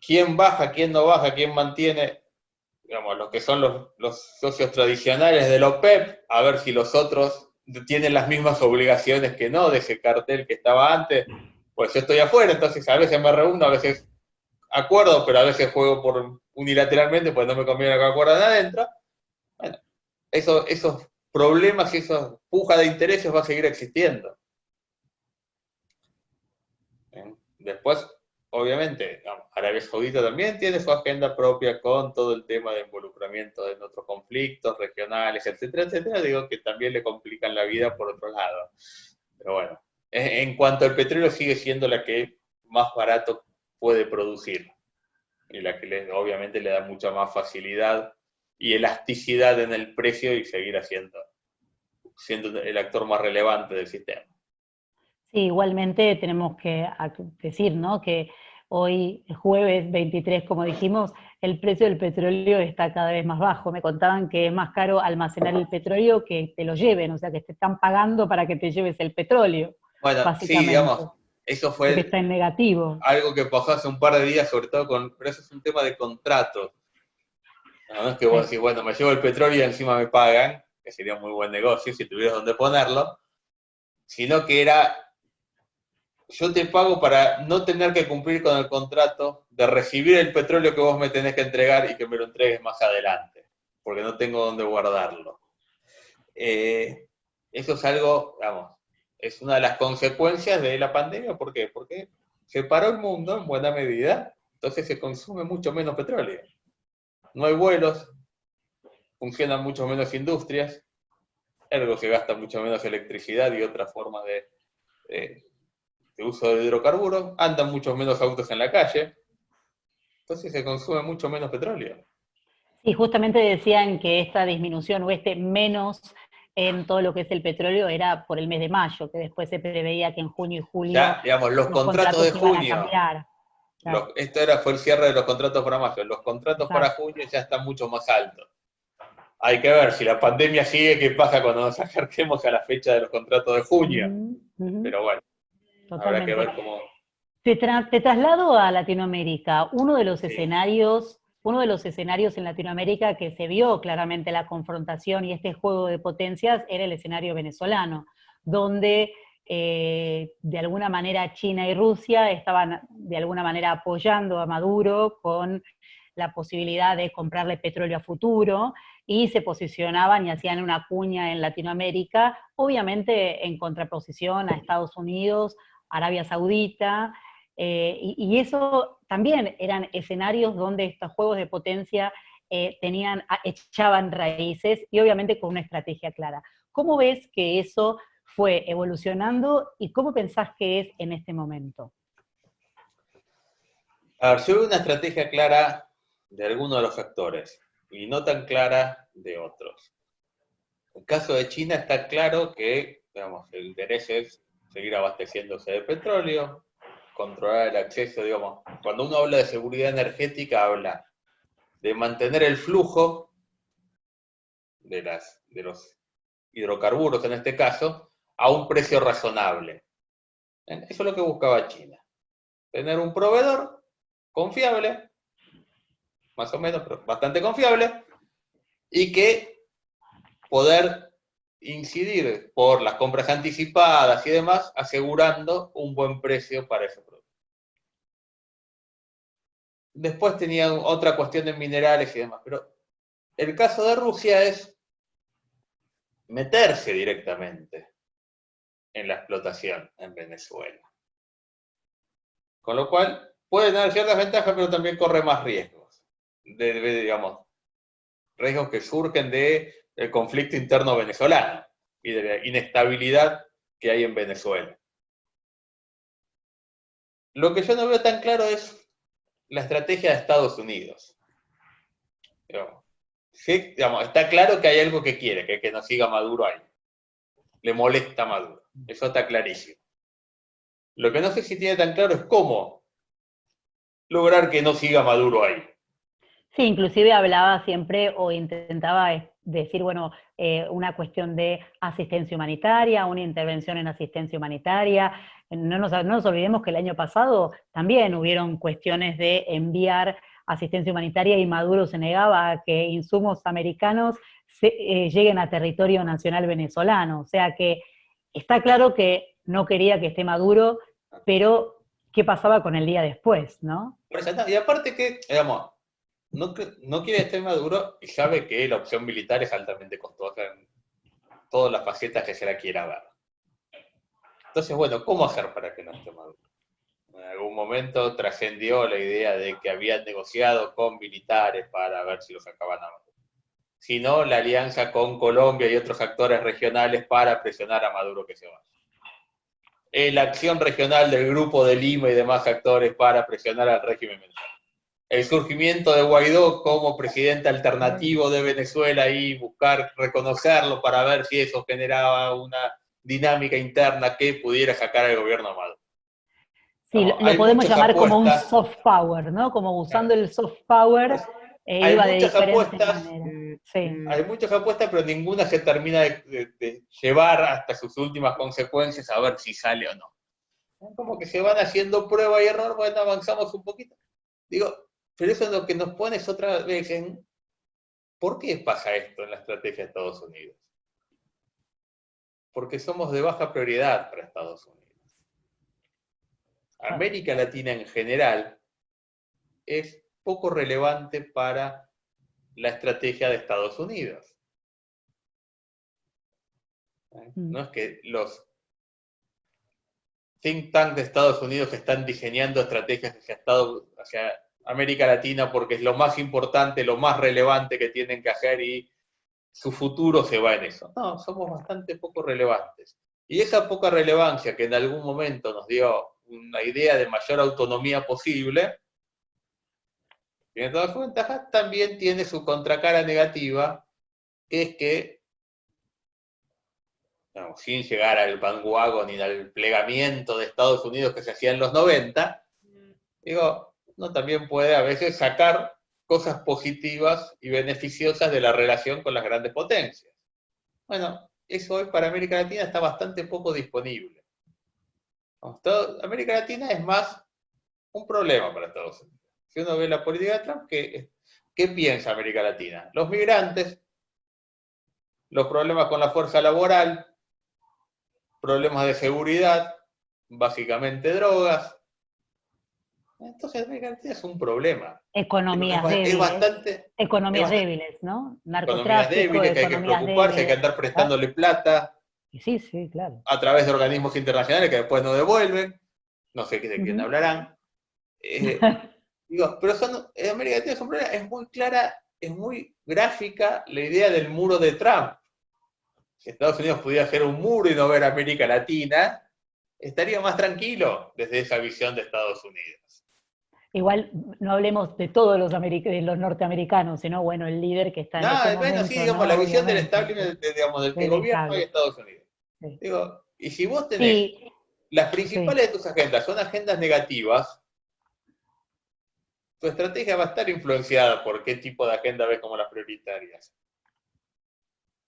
¿quién baja, quién no baja, quién mantiene? Digamos, los que son los socios tradicionales del OPEP, a ver si los otros tienen las mismas obligaciones que no, de ese cartel que estaba antes. Pues yo estoy afuera, entonces a veces me reúno, a veces acuerdo, pero a veces juego por unilateralmente, pues no me conviene que acuerden adentro. Bueno, esos problemas y esa puja de intereses va a seguir existiendo. Después, obviamente, Arabia Saudita también tiene su agenda propia con todo el tema de involucramiento en otros conflictos regionales, etcétera, etcétera. Digo que también le complican la vida por otro lado. Pero bueno, en cuanto al petróleo sigue siendo la que más barato puede producir y la que obviamente le da mucha más facilidad y elasticidad en el precio y seguir siendo el actor más relevante del sistema. Sí, igualmente tenemos que decir, ¿no?, que hoy, jueves 23, como dijimos, el precio del petróleo está cada vez más bajo. Me contaban que es más caro almacenar el petróleo que te lo lleven, o sea, que te están pagando para que te lleves el petróleo, bueno, básicamente. Sí, digamos, eso fue porque está en negativo. Algo que pasó hace un par de días, sobre todo pero eso es un tema de contratos. No es que vos decís, bueno, me llevo el petróleo y encima me pagan, que sería un muy buen negocio si tuvieras donde ponerlo, sino que era, yo te pago para no tener que cumplir con el contrato de recibir el petróleo que vos me tenés que entregar y que me lo entregues más adelante, porque no tengo donde guardarlo. Eso es algo, vamos, es una de las consecuencias de la pandemia. ¿Por qué? Porque se paró el mundo en buena medida, entonces se consume mucho menos petróleo. No hay vuelos, funcionan mucho menos industrias, ergo se gasta mucho menos electricidad y otras formas de uso de hidrocarburos, andan mucho menos autos en la calle, entonces se consume mucho menos petróleo. Sí, justamente decían que esta disminución o este menos en todo lo que es el petróleo era por el mes de mayo, que después se preveía que en junio y julio Ya, digamos, los contratos de iban a junio, cambiar. Claro. fue el cierre de los contratos para mayo, los contratos para junio ya están mucho más altos. Hay que ver si la pandemia sigue, qué pasa cuando nos acerquemos a la fecha de los contratos de junio. Pero bueno, habrá que ver cómo... Te traslado a Latinoamérica. Uno de los escenarios en Latinoamérica que se vio claramente la confrontación y este juego de potencias era el escenario venezolano, donde de alguna manera China y Rusia estaban de alguna manera apoyando a Maduro con la posibilidad de comprarle petróleo a futuro, y se posicionaban y hacían una cuña en Latinoamérica, obviamente en contraposición a Estados Unidos, Arabia Saudita, y eso también eran escenarios donde estos juegos de potencia echaban raíces y obviamente con una estrategia clara. ¿Cómo ves que eso fue evolucionando y cómo pensás que es en este momento? A ver, yo veo una estrategia clara de algunos de los actores y no tan clara de otros. En el caso de China está claro que, digamos, el interés es seguir abasteciéndose de petróleo, controlar el acceso, digamos, cuando uno habla de seguridad energética, habla de mantener el flujo de los hidrocarburos, en este caso, a un precio razonable. Eso es lo que buscaba China. Tener un proveedor confiable, más o menos, pero bastante confiable, y que poder incidir por las compras anticipadas y demás, asegurando un buen precio para ese producto. después tenían otra cuestión de minerales y demás, pero el caso de Rusia es meterse directamente en la explotación en Venezuela. Con lo cual, puede tener ciertas ventajas, pero también corre más riesgos. Digamos, riesgos que surgen del conflicto interno venezolano y de la inestabilidad que hay en Venezuela. Lo que yo no veo tan claro es la estrategia de Estados Unidos. Sí, digamos, está claro que hay algo que quiere, que no siga Maduro ahí. Le molesta a Maduro. Eso está clarísimo. Lo que no sé si tiene tan claro es cómo lograr que no siga Maduro ahí. Sí, inclusive hablaba siempre o intentaba decir, bueno, una cuestión de asistencia humanitaria, una intervención en asistencia humanitaria. No nos olvidemos que el año pasado también hubieron cuestiones de enviar asistencia humanitaria y Maduro se negaba a que insumos americanos lleguen a territorio nacional venezolano. O sea que está claro que no quería que esté Maduro, pero ¿qué pasaba con el día después, no? Y aparte que, digamos, no quiere estar Maduro y sabe que la opción militar es altamente costosa en todas las facetas que se la quiera ver. Entonces, bueno, ¿cómo hacer para que no esté Maduro? En algún momento trascendió la idea de que habían negociado con militares para ver si los sacaban a Maduro. Si no, la alianza con Colombia y otros actores regionales para presionar a Maduro que se vaya. La acción regional del Grupo de Lima y demás actores para presionar al régimen venezolano. El surgimiento de Guaidó como presidente alternativo de Venezuela y buscar reconocerlo para ver si eso generaba una dinámica interna que pudiera sacar al gobierno a Maduro. Sí, lo podemos llamar como un soft power, ¿no? Como usando el soft power, iba de diferentes maneras. Sí. Hay muchas apuestas, pero ninguna se termina de llevar hasta sus últimas consecuencias a ver si sale o no. Como que se van haciendo prueba y error, bueno, avanzamos un poquito. Digo, pero eso es lo que nos pone otra vez en ¿por qué pasa esto en la estrategia de Estados Unidos? Porque somos de baja prioridad para Estados Unidos. América Latina en general es poco relevante para la estrategia de Estados Unidos. No es que los think tanks de Estados Unidos están diseñando estrategias hacia América Latina porque es lo más importante, lo más relevante que tienen que hacer y su futuro se va en eso. No, somos bastante poco relevantes. Y esa poca relevancia que en algún momento nos dio una idea de mayor autonomía posible, tiene todas sus ventajas, también tiene su contracara negativa, que es que, digamos, sin llegar al bandwagon ni al plegamiento de Estados Unidos que se hacía en los 90, digo, uno también puede a veces sacar cosas positivas y beneficiosas de la relación con las grandes potencias. Bueno, eso hoy para América Latina está bastante poco disponible. América Latina es más un problema para Estados Unidos. Si uno ve la política de Trump, ¿qué piensa América Latina? Los migrantes, los problemas con la fuerza laboral, problemas de seguridad, básicamente drogas. Entonces América Latina es un problema. Economías débiles. Es bastante, economías débiles, ¿no? Economías débiles, que hay que preocuparse, hay que andar prestándole plata. Sí, sí, claro. A través de organismos internacionales que después no devuelven. No sé de quién hablarán. Digo, pero América Latina es un problema. Es muy clara, es muy gráfica la idea del muro de Trump. Si Estados Unidos pudiera hacer un muro y no ver América Latina, estaría más tranquilo desde esa visión de Estados Unidos. Igual no hablemos de todos los norteamericanos, sino bueno, el líder que está en este momento, sí, digamos, ¿no? la visión del establishment, digamos, del que gobierna hoy Estados Unidos. Sí. Digo, y si vos tenés las principales de tus agendas son agendas negativas, tu estrategia va a estar influenciada por qué tipo de agenda ves como las prioritarias.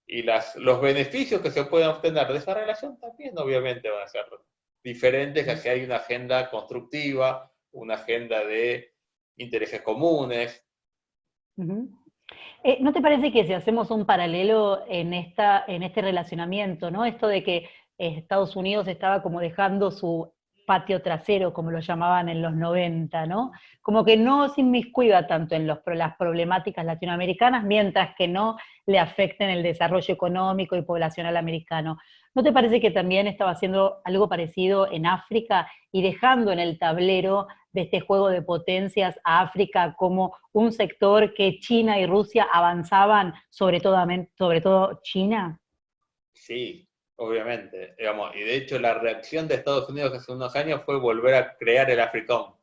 Y los beneficios que se pueden obtener de esa relación también obviamente van a ser diferentes a si hay una agenda constructiva, una agenda de intereses comunes. ¿No te parece que si hacemos un paralelo en este relacionamiento, ¿no? Esto de que Estados Unidos estaba como dejando su patio trasero, como lo llamaban en los 90, ¿no? Como que no se inmiscuya tanto en las problemáticas latinoamericanas, mientras que no le afecten el desarrollo económico y poblacional americano. ¿No te parece que también estaba haciendo algo parecido en África y dejando en el tablero de este juego de potencias a África como un sector que China y Rusia avanzaban, sobre todo China? Sí, obviamente. Digamos, y de hecho la reacción de Estados Unidos hace unos años fue volver a crear el AFRICOM.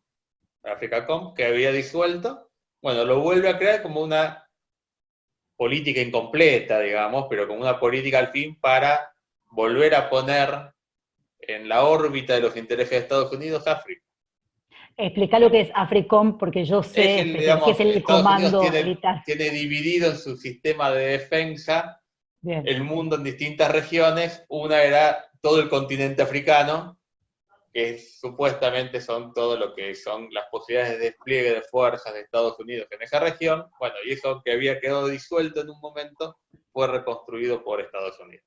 El AFRICOM, que había disuelto, bueno, lo vuelve a crear como una política incompleta, digamos, pero como una política al fin para volver a poner en la órbita de los intereses de Estados Unidos África. Explica lo que es AFRICOM, porque yo sé que es Digamos, el Estados Unidos comando militar. tiene dividido en su sistema de defensa Bien. el mundo en distintas regiones. Una era todo el continente africano, que supuestamente son todo lo que son las posibilidades de despliegue de fuerzas de Estados Unidos en esa región. Bueno, y eso que había quedado disuelto en un momento fue reconstruido por Estados Unidos.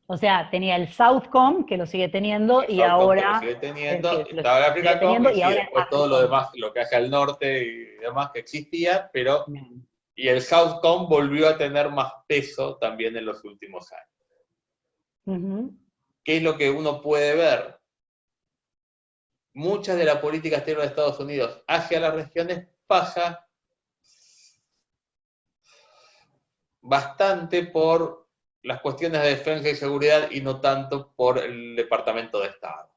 O sea, tenía el Southcom, que lo sigue teniendo, El y Southcom, que lo ahora... sigue teniendo, lo estaba el sigue AFRICOM, teniendo, y y sí, ahora es después todo lo AFRICOM. demás, lo que hace al norte y demás que existía, pero... Bien. Y el Southcom volvió a tener más peso también en los últimos años. ¿Qué es lo que uno puede ver? Mucha de la política exterior de Estados Unidos hacia las regiones pasa bastante por las cuestiones de defensa y seguridad y no tanto por el Departamento de Estado.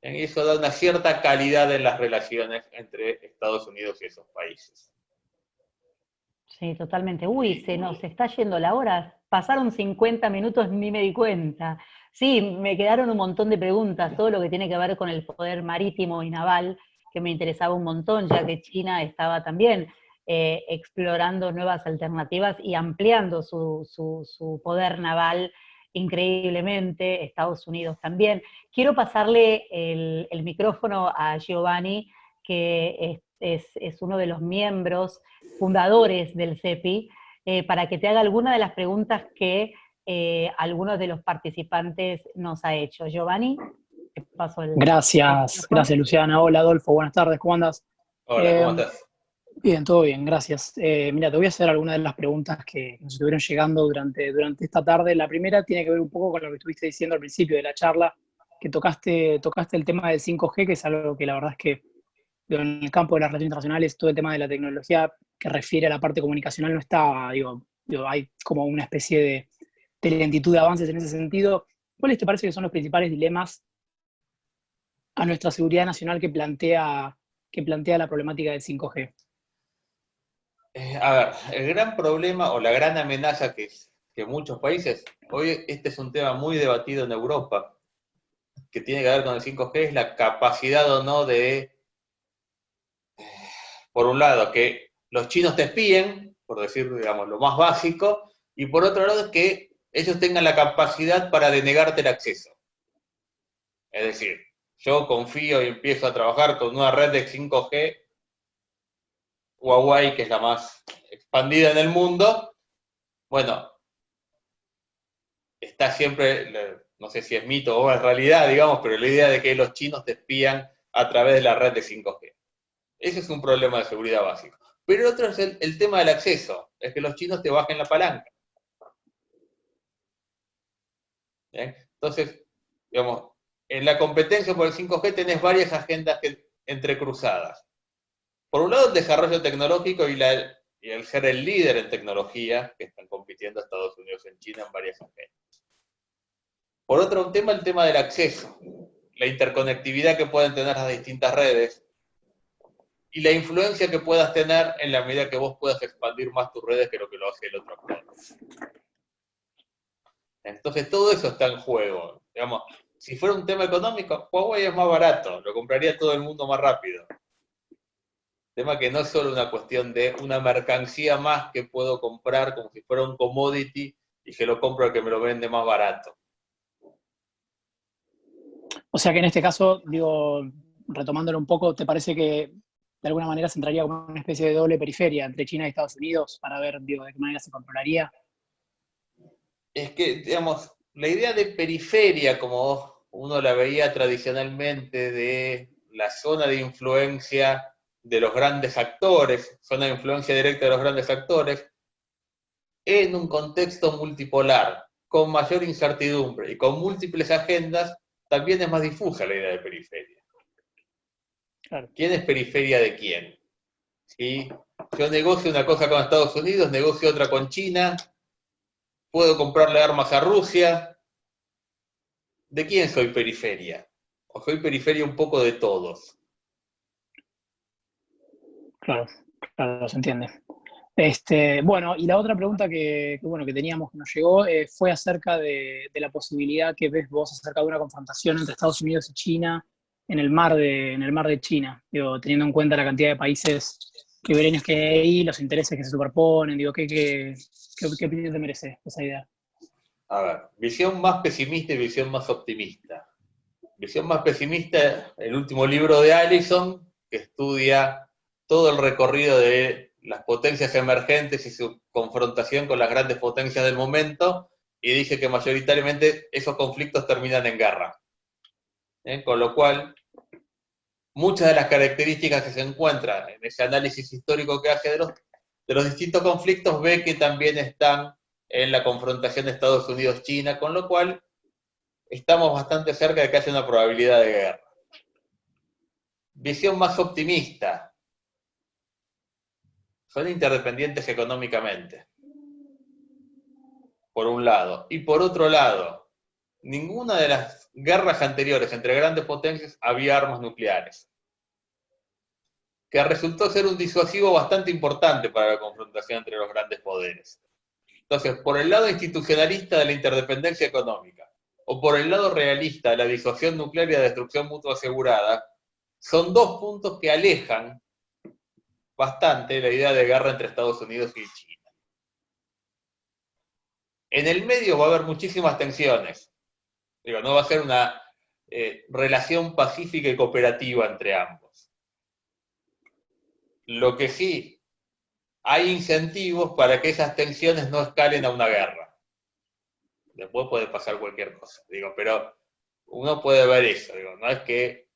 Y eso da una cierta calidad en las relaciones entre Estados Unidos y esos países. Sí, totalmente. Uy, se nos está yendo la hora. Pasaron 50 minutos, ni me di cuenta. Sí, me quedaron un montón de preguntas, todo lo que tiene que ver con el poder marítimo y naval, que me interesaba un montón, ya que China estaba también explorando nuevas alternativas y ampliando su poder naval increíblemente, Estados Unidos también. Quiero pasarle el micrófono a Giovanni, que es uno de los miembros fundadores del CEPI, para que te haga alguna de las preguntas que algunos de los participantes nos ha hecho. Giovanni, te paso el Gracias Luciana. Hola Adolfo, buenas tardes, ¿cómo andas? Hola, ¿cómo estás? Bien, todo bien, gracias. Mira, te voy a hacer algunas de las preguntas que nos estuvieron llegando durante esta tarde. La primera tiene que ver un poco con lo que estuviste diciendo al principio de la charla, que tocaste el tema del 5G, que es algo que la verdad es que en el campo de las relaciones internacionales, todo el tema de la tecnología que refiere a la parte comunicacional no está, hay como una especie de lentitud de avances en ese sentido. ¿Cuáles te parece que son los principales dilemas a nuestra seguridad nacional que plantea la problemática del 5G? A ver, el gran problema o la gran amenaza que muchos países, hoy este es un tema muy debatido en Europa, que tiene que ver con el 5G, es la capacidad o no de, por un lado, que los chinos te espíen, por decir, digamos, lo más básico, y por otro lado, que ellos tengan la capacidad para denegarte el acceso. Es decir, yo confío y empiezo a trabajar con una red de 5G, Huawei, que es la más expandida en el mundo. Bueno, está siempre, no sé si es mito o es realidad, digamos, pero la idea de que los chinos te espían a través de la red de 5G. Ese es un problema de seguridad básico. Pero el otro es el tema del acceso, es que los chinos te bajen la palanca. ¿Bien? Entonces, digamos, en la competencia por el 5G tenés varias agendas entrecruzadas. Por un lado, el desarrollo tecnológico y el ser el líder en tecnología, que están compitiendo Estados Unidos en China en varias agendas. Por otro, el tema del acceso, la interconectividad que pueden tener las distintas redes y la influencia que puedas tener en la medida que vos puedas expandir más tus redes que lo hace el otro actor. Entonces, todo eso está en juego. Digamos, si fuera un tema económico, Huawei es más barato, lo compraría todo el mundo más rápido. Tema que no es solo una cuestión de una mercancía más que puedo comprar como si fuera un commodity y que lo compro al que me lo vende más barato. O sea que en este caso, retomándolo un poco, ¿te parece que de alguna manera se entraría como una especie de doble periferia entre China y Estados Unidos para ver, de qué manera se controlaría? Es que, digamos, la idea de periferia, como vos uno la veía tradicionalmente de la zona de influencia de los grandes actores, zona de influencia directa de los grandes actores, en un contexto multipolar, con mayor incertidumbre y con múltiples agendas, también es más difusa la idea de periferia. Claro. ¿Quién es periferia de quién? ¿Sí? Yo negocio una cosa con Estados Unidos, negocio otra con China, puedo comprarle armas a Rusia. ¿De quién soy periferia? ¿O soy periferia un poco de todos? Claro, claro, se entiende. Bueno, y la otra pregunta que teníamos que nos llegó fue acerca de la posibilidad que ves vos acerca de una confrontación entre Estados Unidos y China en el mar de China, digo, teniendo en cuenta la cantidad de países ribereños que hay ahí, los intereses que se superponen, digo, ¿qué opinión te merece esa idea? A ver, visión más pesimista y visión más optimista. Visión más pesimista, el último libro de Allison, que estudia todo el recorrido de las potencias emergentes y su confrontación con las grandes potencias del momento, y dice que mayoritariamente esos conflictos terminan en guerra. Con lo cual, muchas de las características que se encuentran en ese análisis histórico que hace de los distintos conflictos ve que también están en la confrontación de Estados Unidos-China, con lo cual estamos bastante cerca de que haya una probabilidad de guerra. Visión más optimista. Son interdependientes económicamente, por un lado. Y por otro lado, ninguna de las guerras anteriores entre grandes potencias había armas nucleares, que resultó ser un disuasivo bastante importante para la confrontación entre los grandes poderes. Entonces, por el lado institucionalista de la interdependencia económica, o por el lado realista de la disuasión nuclear y la destrucción mutua asegurada, son dos puntos que alejan bastante la idea de guerra entre Estados Unidos y China. En el medio va a haber muchísimas tensiones. Digo, no va a ser una relación pacífica y cooperativa entre ambos. Lo que sí, hay incentivos para que esas tensiones no escalen a una guerra. Después puede pasar cualquier cosa, digo, pero uno puede ver eso, digo, no es que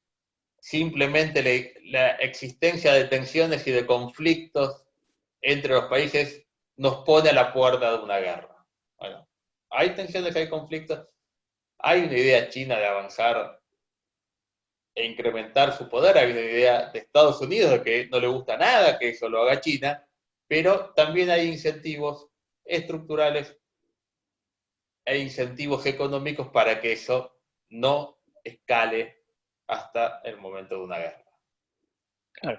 simplemente la existencia de tensiones y de conflictos entre los países nos pone a la puerta de una guerra. Bueno, hay tensiones, hay conflictos, hay una idea china de avanzar e incrementar su poder, hay una idea de Estados Unidos de que no le gusta nada que eso lo haga China, pero también hay incentivos estructurales e incentivos económicos para que eso no escale hasta el momento de una guerra. Claro.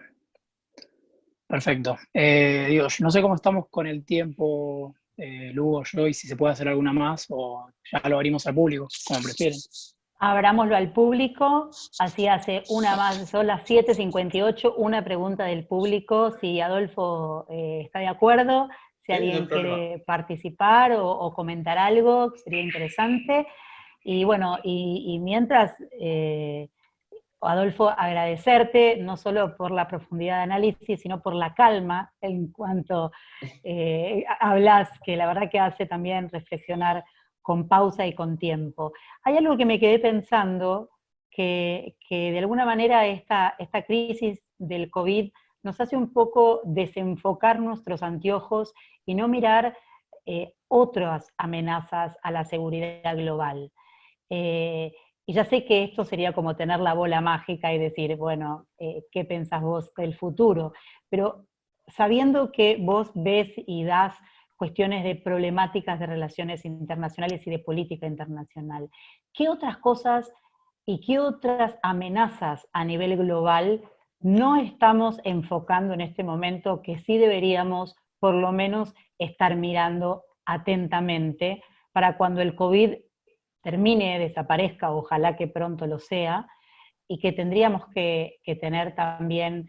Perfecto. Digo, no sé cómo estamos con el tiempo, Lugo, yo, y si se puede hacer alguna más o ya lo abrimos al público, como prefieren. Abrámoslo al público, así hace una más, son las 7:58, una pregunta del público, si Adolfo está de acuerdo, si alguien quiere participar o comentar algo, que sería interesante. Y bueno, y mientras, Adolfo, agradecerte no solo por la profundidad de análisis, sino por la calma en cuanto hablas, que la verdad que hace también reflexionar con pausa y con tiempo. Hay algo que me quedé pensando, que de alguna manera esta crisis del COVID nos hace un poco desenfocar nuestros anteojos y no mirar otras amenazas a la seguridad global. Y ya sé que esto sería como tener la bola mágica y decir, bueno, ¿qué pensás vos del futuro? Pero sabiendo que vos ves y das cuestiones de problemáticas de relaciones internacionales y de política internacional, ¿qué otras cosas y qué otras amenazas a nivel global no estamos enfocando en este momento que sí deberíamos por lo menos estar mirando atentamente para cuando el COVID termine, desaparezca, ojalá que pronto lo sea, y que tendríamos que tener también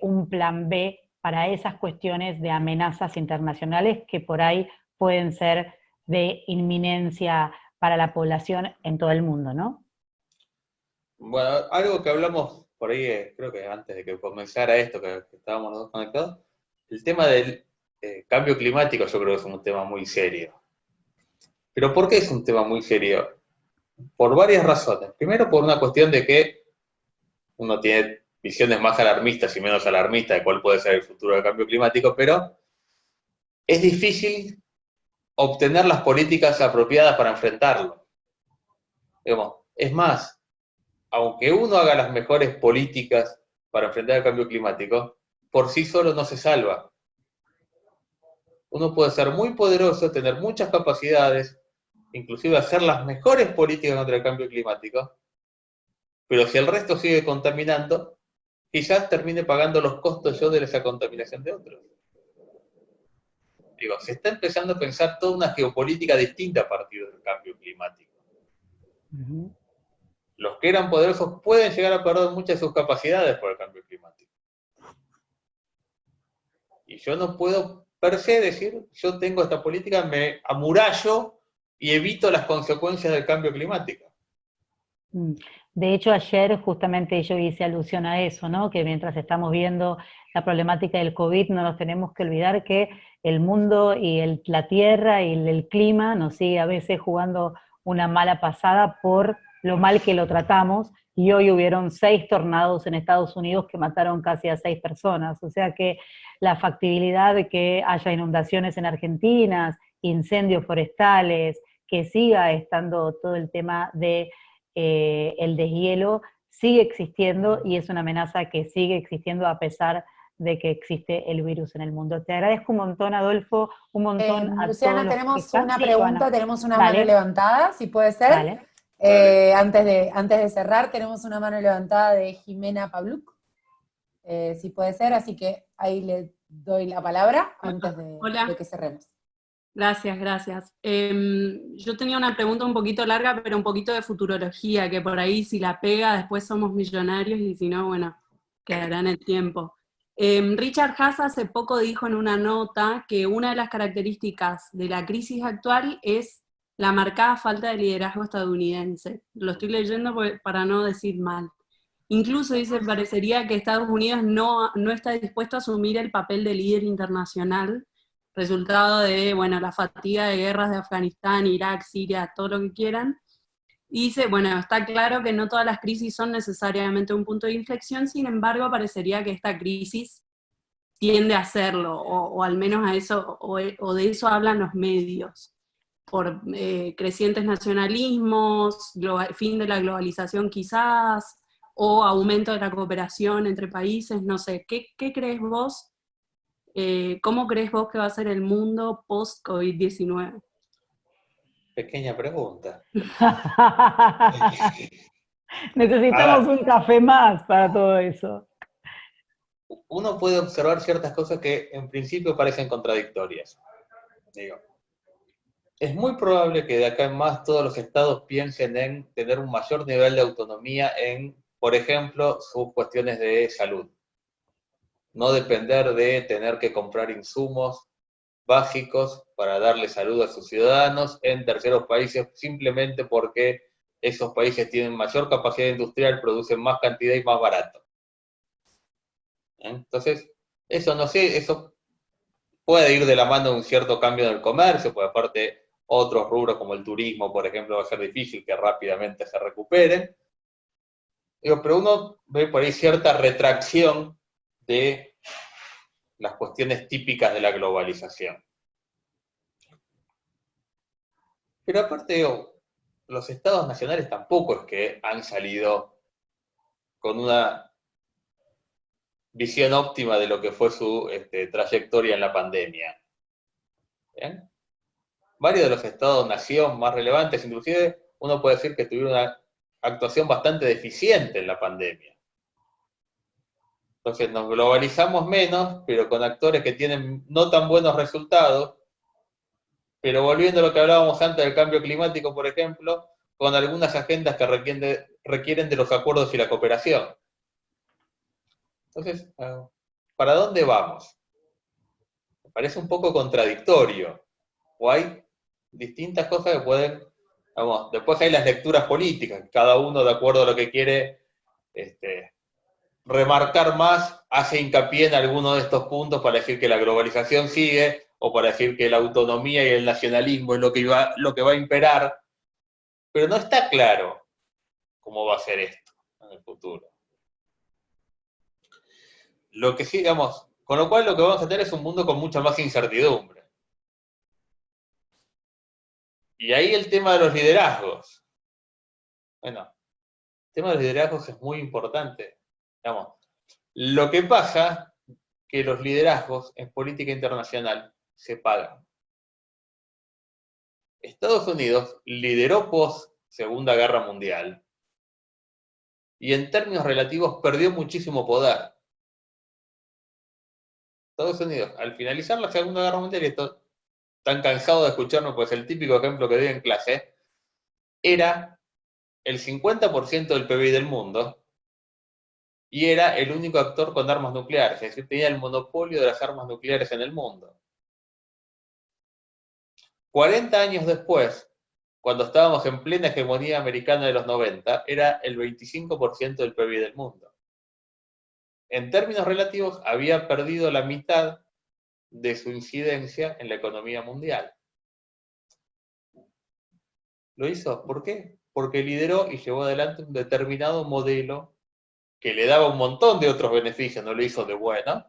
un plan B para esas cuestiones de amenazas internacionales que por ahí pueden ser de inminencia para la población en todo el mundo, ¿no? Bueno, algo que hablamos por ahí, creo que antes de que comenzara esto, que estábamos los dos conectados, el tema del cambio climático yo creo que es un tema muy serio. ¿Pero por qué es un tema muy serio? por varias razones. Primero, por una cuestión de que uno tiene visiones más alarmistas y menos alarmistas de cuál puede ser el futuro del cambio climático, pero es difícil obtener las políticas apropiadas para enfrentarlo. Digamos, es más, aunque uno haga las mejores políticas para enfrentar el cambio climático, por sí solo no se salva. Uno puede ser muy poderoso, tener muchas capacidades, inclusive hacer las mejores políticas contra el cambio climático, pero si el resto sigue contaminando, quizás termine pagando los costos yo de esa contaminación de otros. Digo, se está empezando a pensar toda una geopolítica distinta a partir del cambio climático. Ujú. Los que eran poderosos pueden llegar a perder muchas de sus capacidades por el cambio climático. Y yo no puedo per se decir, yo tengo esta política, me amurallo y evito las consecuencias del cambio climático. De hecho, ayer justamente yo hice alusión a eso, ¿no? Que mientras estamos viendo la problemática del COVID, no nos tenemos que olvidar que el mundo y la tierra y el clima nos sigue a veces jugando una mala pasada por lo mal que lo tratamos, y hoy hubieron 6 tornados en Estados Unidos que mataron casi a 6 personas. O sea que la factibilidad de que haya inundaciones en Argentina, incendios forestales, que siga estando todo el tema de el deshielo, sigue existiendo y es una amenaza que sigue existiendo a pesar de que existe el virus en el mundo. Te agradezco un montón, Adolfo, un montón a Luciana, todos los que tenemos están. una Sí, pregunta, Joana. tenemos una Dale. mano levantada, si puede ser. Dale. Antes de cerrar, tenemos una mano levantada de Jimena Pabluc, si puede ser, así que ahí le doy la palabra antes de que cerremos. Gracias, gracias. Yo tenía una pregunta un poquito larga, pero un poquito de futurología, que por ahí si la pega después somos millonarios y si no, bueno, quedará en el tiempo. Richard Haas hace poco dijo en una nota que una de las características de la crisis actual es la marcada falta de liderazgo estadounidense. Lo estoy leyendo para no decir mal. Incluso dice, parecería que Estados Unidos no está dispuesto a asumir el papel de líder internacional, resultado de, bueno, la fatiga de guerras de Afganistán, Irak, Siria, todo lo que quieran. Y dice, bueno, está claro que no todas las crisis son necesariamente un punto de inflexión, sin embargo, parecería que esta crisis tiende a hacerlo, o al menos a eso, o de eso hablan los medios, por crecientes nacionalismos, fin de la globalización quizás, o aumento de la cooperación entre países, no sé, ¿qué crees vos? ¿Cómo crees vos que va a ser el mundo post-COVID-19? Pequeña pregunta. Necesitamos un café más para todo eso. Uno puede observar ciertas cosas que en principio parecen contradictorias. Digo, es muy probable que de acá en más todos los estados piensen en tener un mayor nivel de autonomía en, por ejemplo, sus cuestiones de salud. No depender de tener que comprar insumos básicos para darle salud a sus ciudadanos en terceros países simplemente porque esos países tienen mayor capacidad industrial, producen más cantidad y más barato. Entonces, eso no sé, eso puede ir de la mano de un cierto cambio en el comercio, porque aparte otros rubros como el turismo, por ejemplo, va a ser difícil que rápidamente se recuperen. Pero uno ve por ahí cierta retracción de las cuestiones típicas de la globalización. Pero aparte, los estados nacionales tampoco es que han salido con una visión óptima de lo que fue su trayectoria en la pandemia. ¿Bien? Varios de los estados-nación más relevantes, inclusive, uno puede decir que tuvieron una actuación bastante deficiente en la pandemia. Entonces nos globalizamos menos, pero con actores que tienen no tan buenos resultados, pero volviendo a lo que hablábamos antes del cambio climático, por ejemplo, con algunas agendas que requieren de los acuerdos y la cooperación. Entonces, ¿para dónde vamos? Me parece un poco contradictorio. O hay distintas cosas que pueden, vamos, después hay las lecturas políticas, cada uno de acuerdo a lo que quiere remarcar más, hace hincapié en alguno de estos puntos para decir que la globalización sigue, o para decir que la autonomía y el nacionalismo es lo que va a imperar. pero no está claro cómo va a ser esto en el futuro. Lo que sí, digamos, con lo cual lo que vamos a tener es un mundo con mucha más incertidumbre. Y ahí el tema de los liderazgos. Bueno, el tema de los liderazgos es muy importante. Digamos, lo que pasa que los liderazgos en política internacional se pagan. Estados Unidos lideró post Segunda Guerra Mundial y en términos relativos perdió muchísimo poder. Estados Unidos, al finalizar la Segunda Guerra Mundial, y esto tan cansado de escucharme, pues el típico ejemplo que doy en clase, era el 50% del PBI del mundo y era el único actor con armas nucleares, es decir, tenía el monopolio de las armas nucleares en el mundo. 40 años después, cuando estábamos en plena hegemonía americana de los 90, era el 25% del PBI del mundo. En términos relativos, había perdido la mitad de su incidencia en la economía mundial. ¿Lo hizo? ¿Por qué? Porque lideró y llevó adelante un determinado modelo que le daba un montón de otros beneficios, no lo hizo de bueno.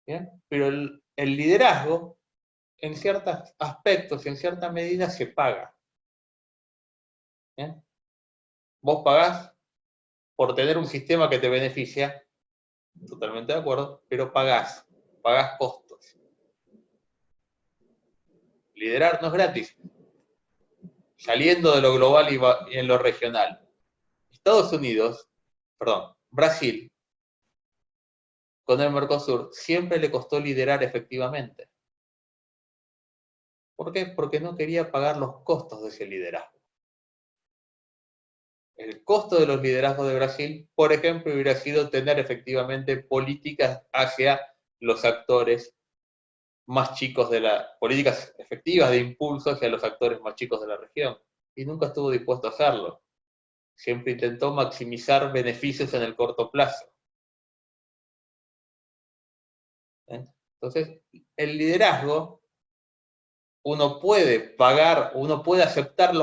¿Bien? Pero el liderazgo, en ciertos aspectos, en cierta medida, se paga. ¿Bien? Vos pagás por tener un sistema que te beneficia, totalmente de acuerdo, pero pagás costos. Liderar no es gratis, saliendo de lo global y en lo regional. Brasil, con el Mercosur, siempre le costó liderar efectivamente. ¿Por qué? Porque no quería pagar los costos de ese liderazgo. El costo de los liderazgos de Brasil, por ejemplo, hubiera sido tener efectivamente políticas hacia los actores más chicos políticas efectivas de impulso hacia los actores más chicos de la región. Y nunca estuvo dispuesto a hacerlo. Siempre intentó maximizar beneficios en el corto plazo. Entonces, el liderazgo, uno puede aceptar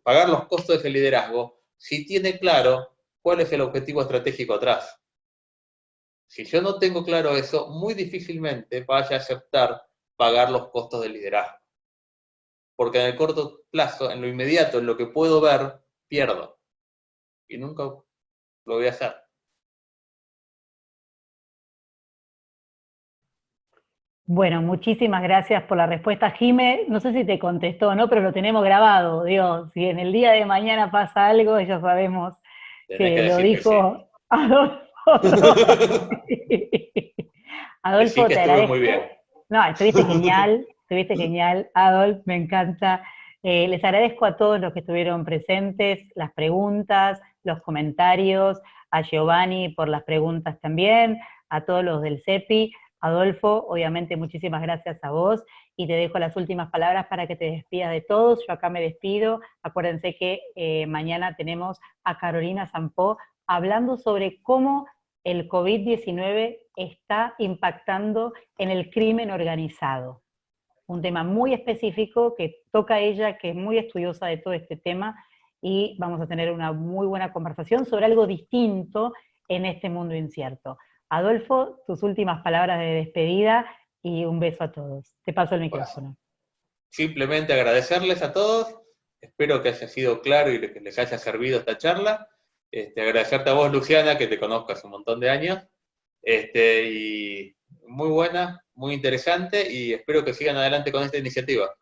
pagar los costos de ese liderazgo si tiene claro cuál es el objetivo estratégico atrás. Si yo no tengo claro eso, muy difícilmente vaya a aceptar pagar los costos del liderazgo. Porque en el corto plazo, en lo inmediato, en lo que puedo ver, pierdo. Y nunca lo voy a hacer. Bueno, muchísimas gracias por la respuesta, Jime. No sé si te contestó o no, pero lo tenemos grabado. Digo, si en el día de mañana pasa algo, ya sabemos que lo dijo Adolfo. Adolfo, que te estuve agradezco. muy bien. No, estuviste genial, Adolfo, me encanta. Les agradezco a todos los que estuvieron presentes, las preguntas, los comentarios, a Giovanni por las preguntas también, a todos los del CEPI. Adolfo, obviamente muchísimas gracias a vos y te dejo las últimas palabras para que te despidas de todos. Yo acá me despido. Acuérdense que mañana tenemos a Carolina Zampó hablando sobre cómo el COVID-19 está impactando en el crimen organizado. Un tema muy específico que toca a ella, que es muy estudiosa de todo este tema, y vamos a tener una muy buena conversación sobre algo distinto en este mundo incierto. Adolfo, tus últimas palabras de despedida y un beso a todos. Te paso el micrófono. Simplemente agradecerles a todos, espero que haya sido claro y que les haya servido esta charla. Agradecerte a vos, Luciana, que te conozco hace un montón de años, y muy buena, muy interesante, y espero que sigan adelante con esta iniciativa.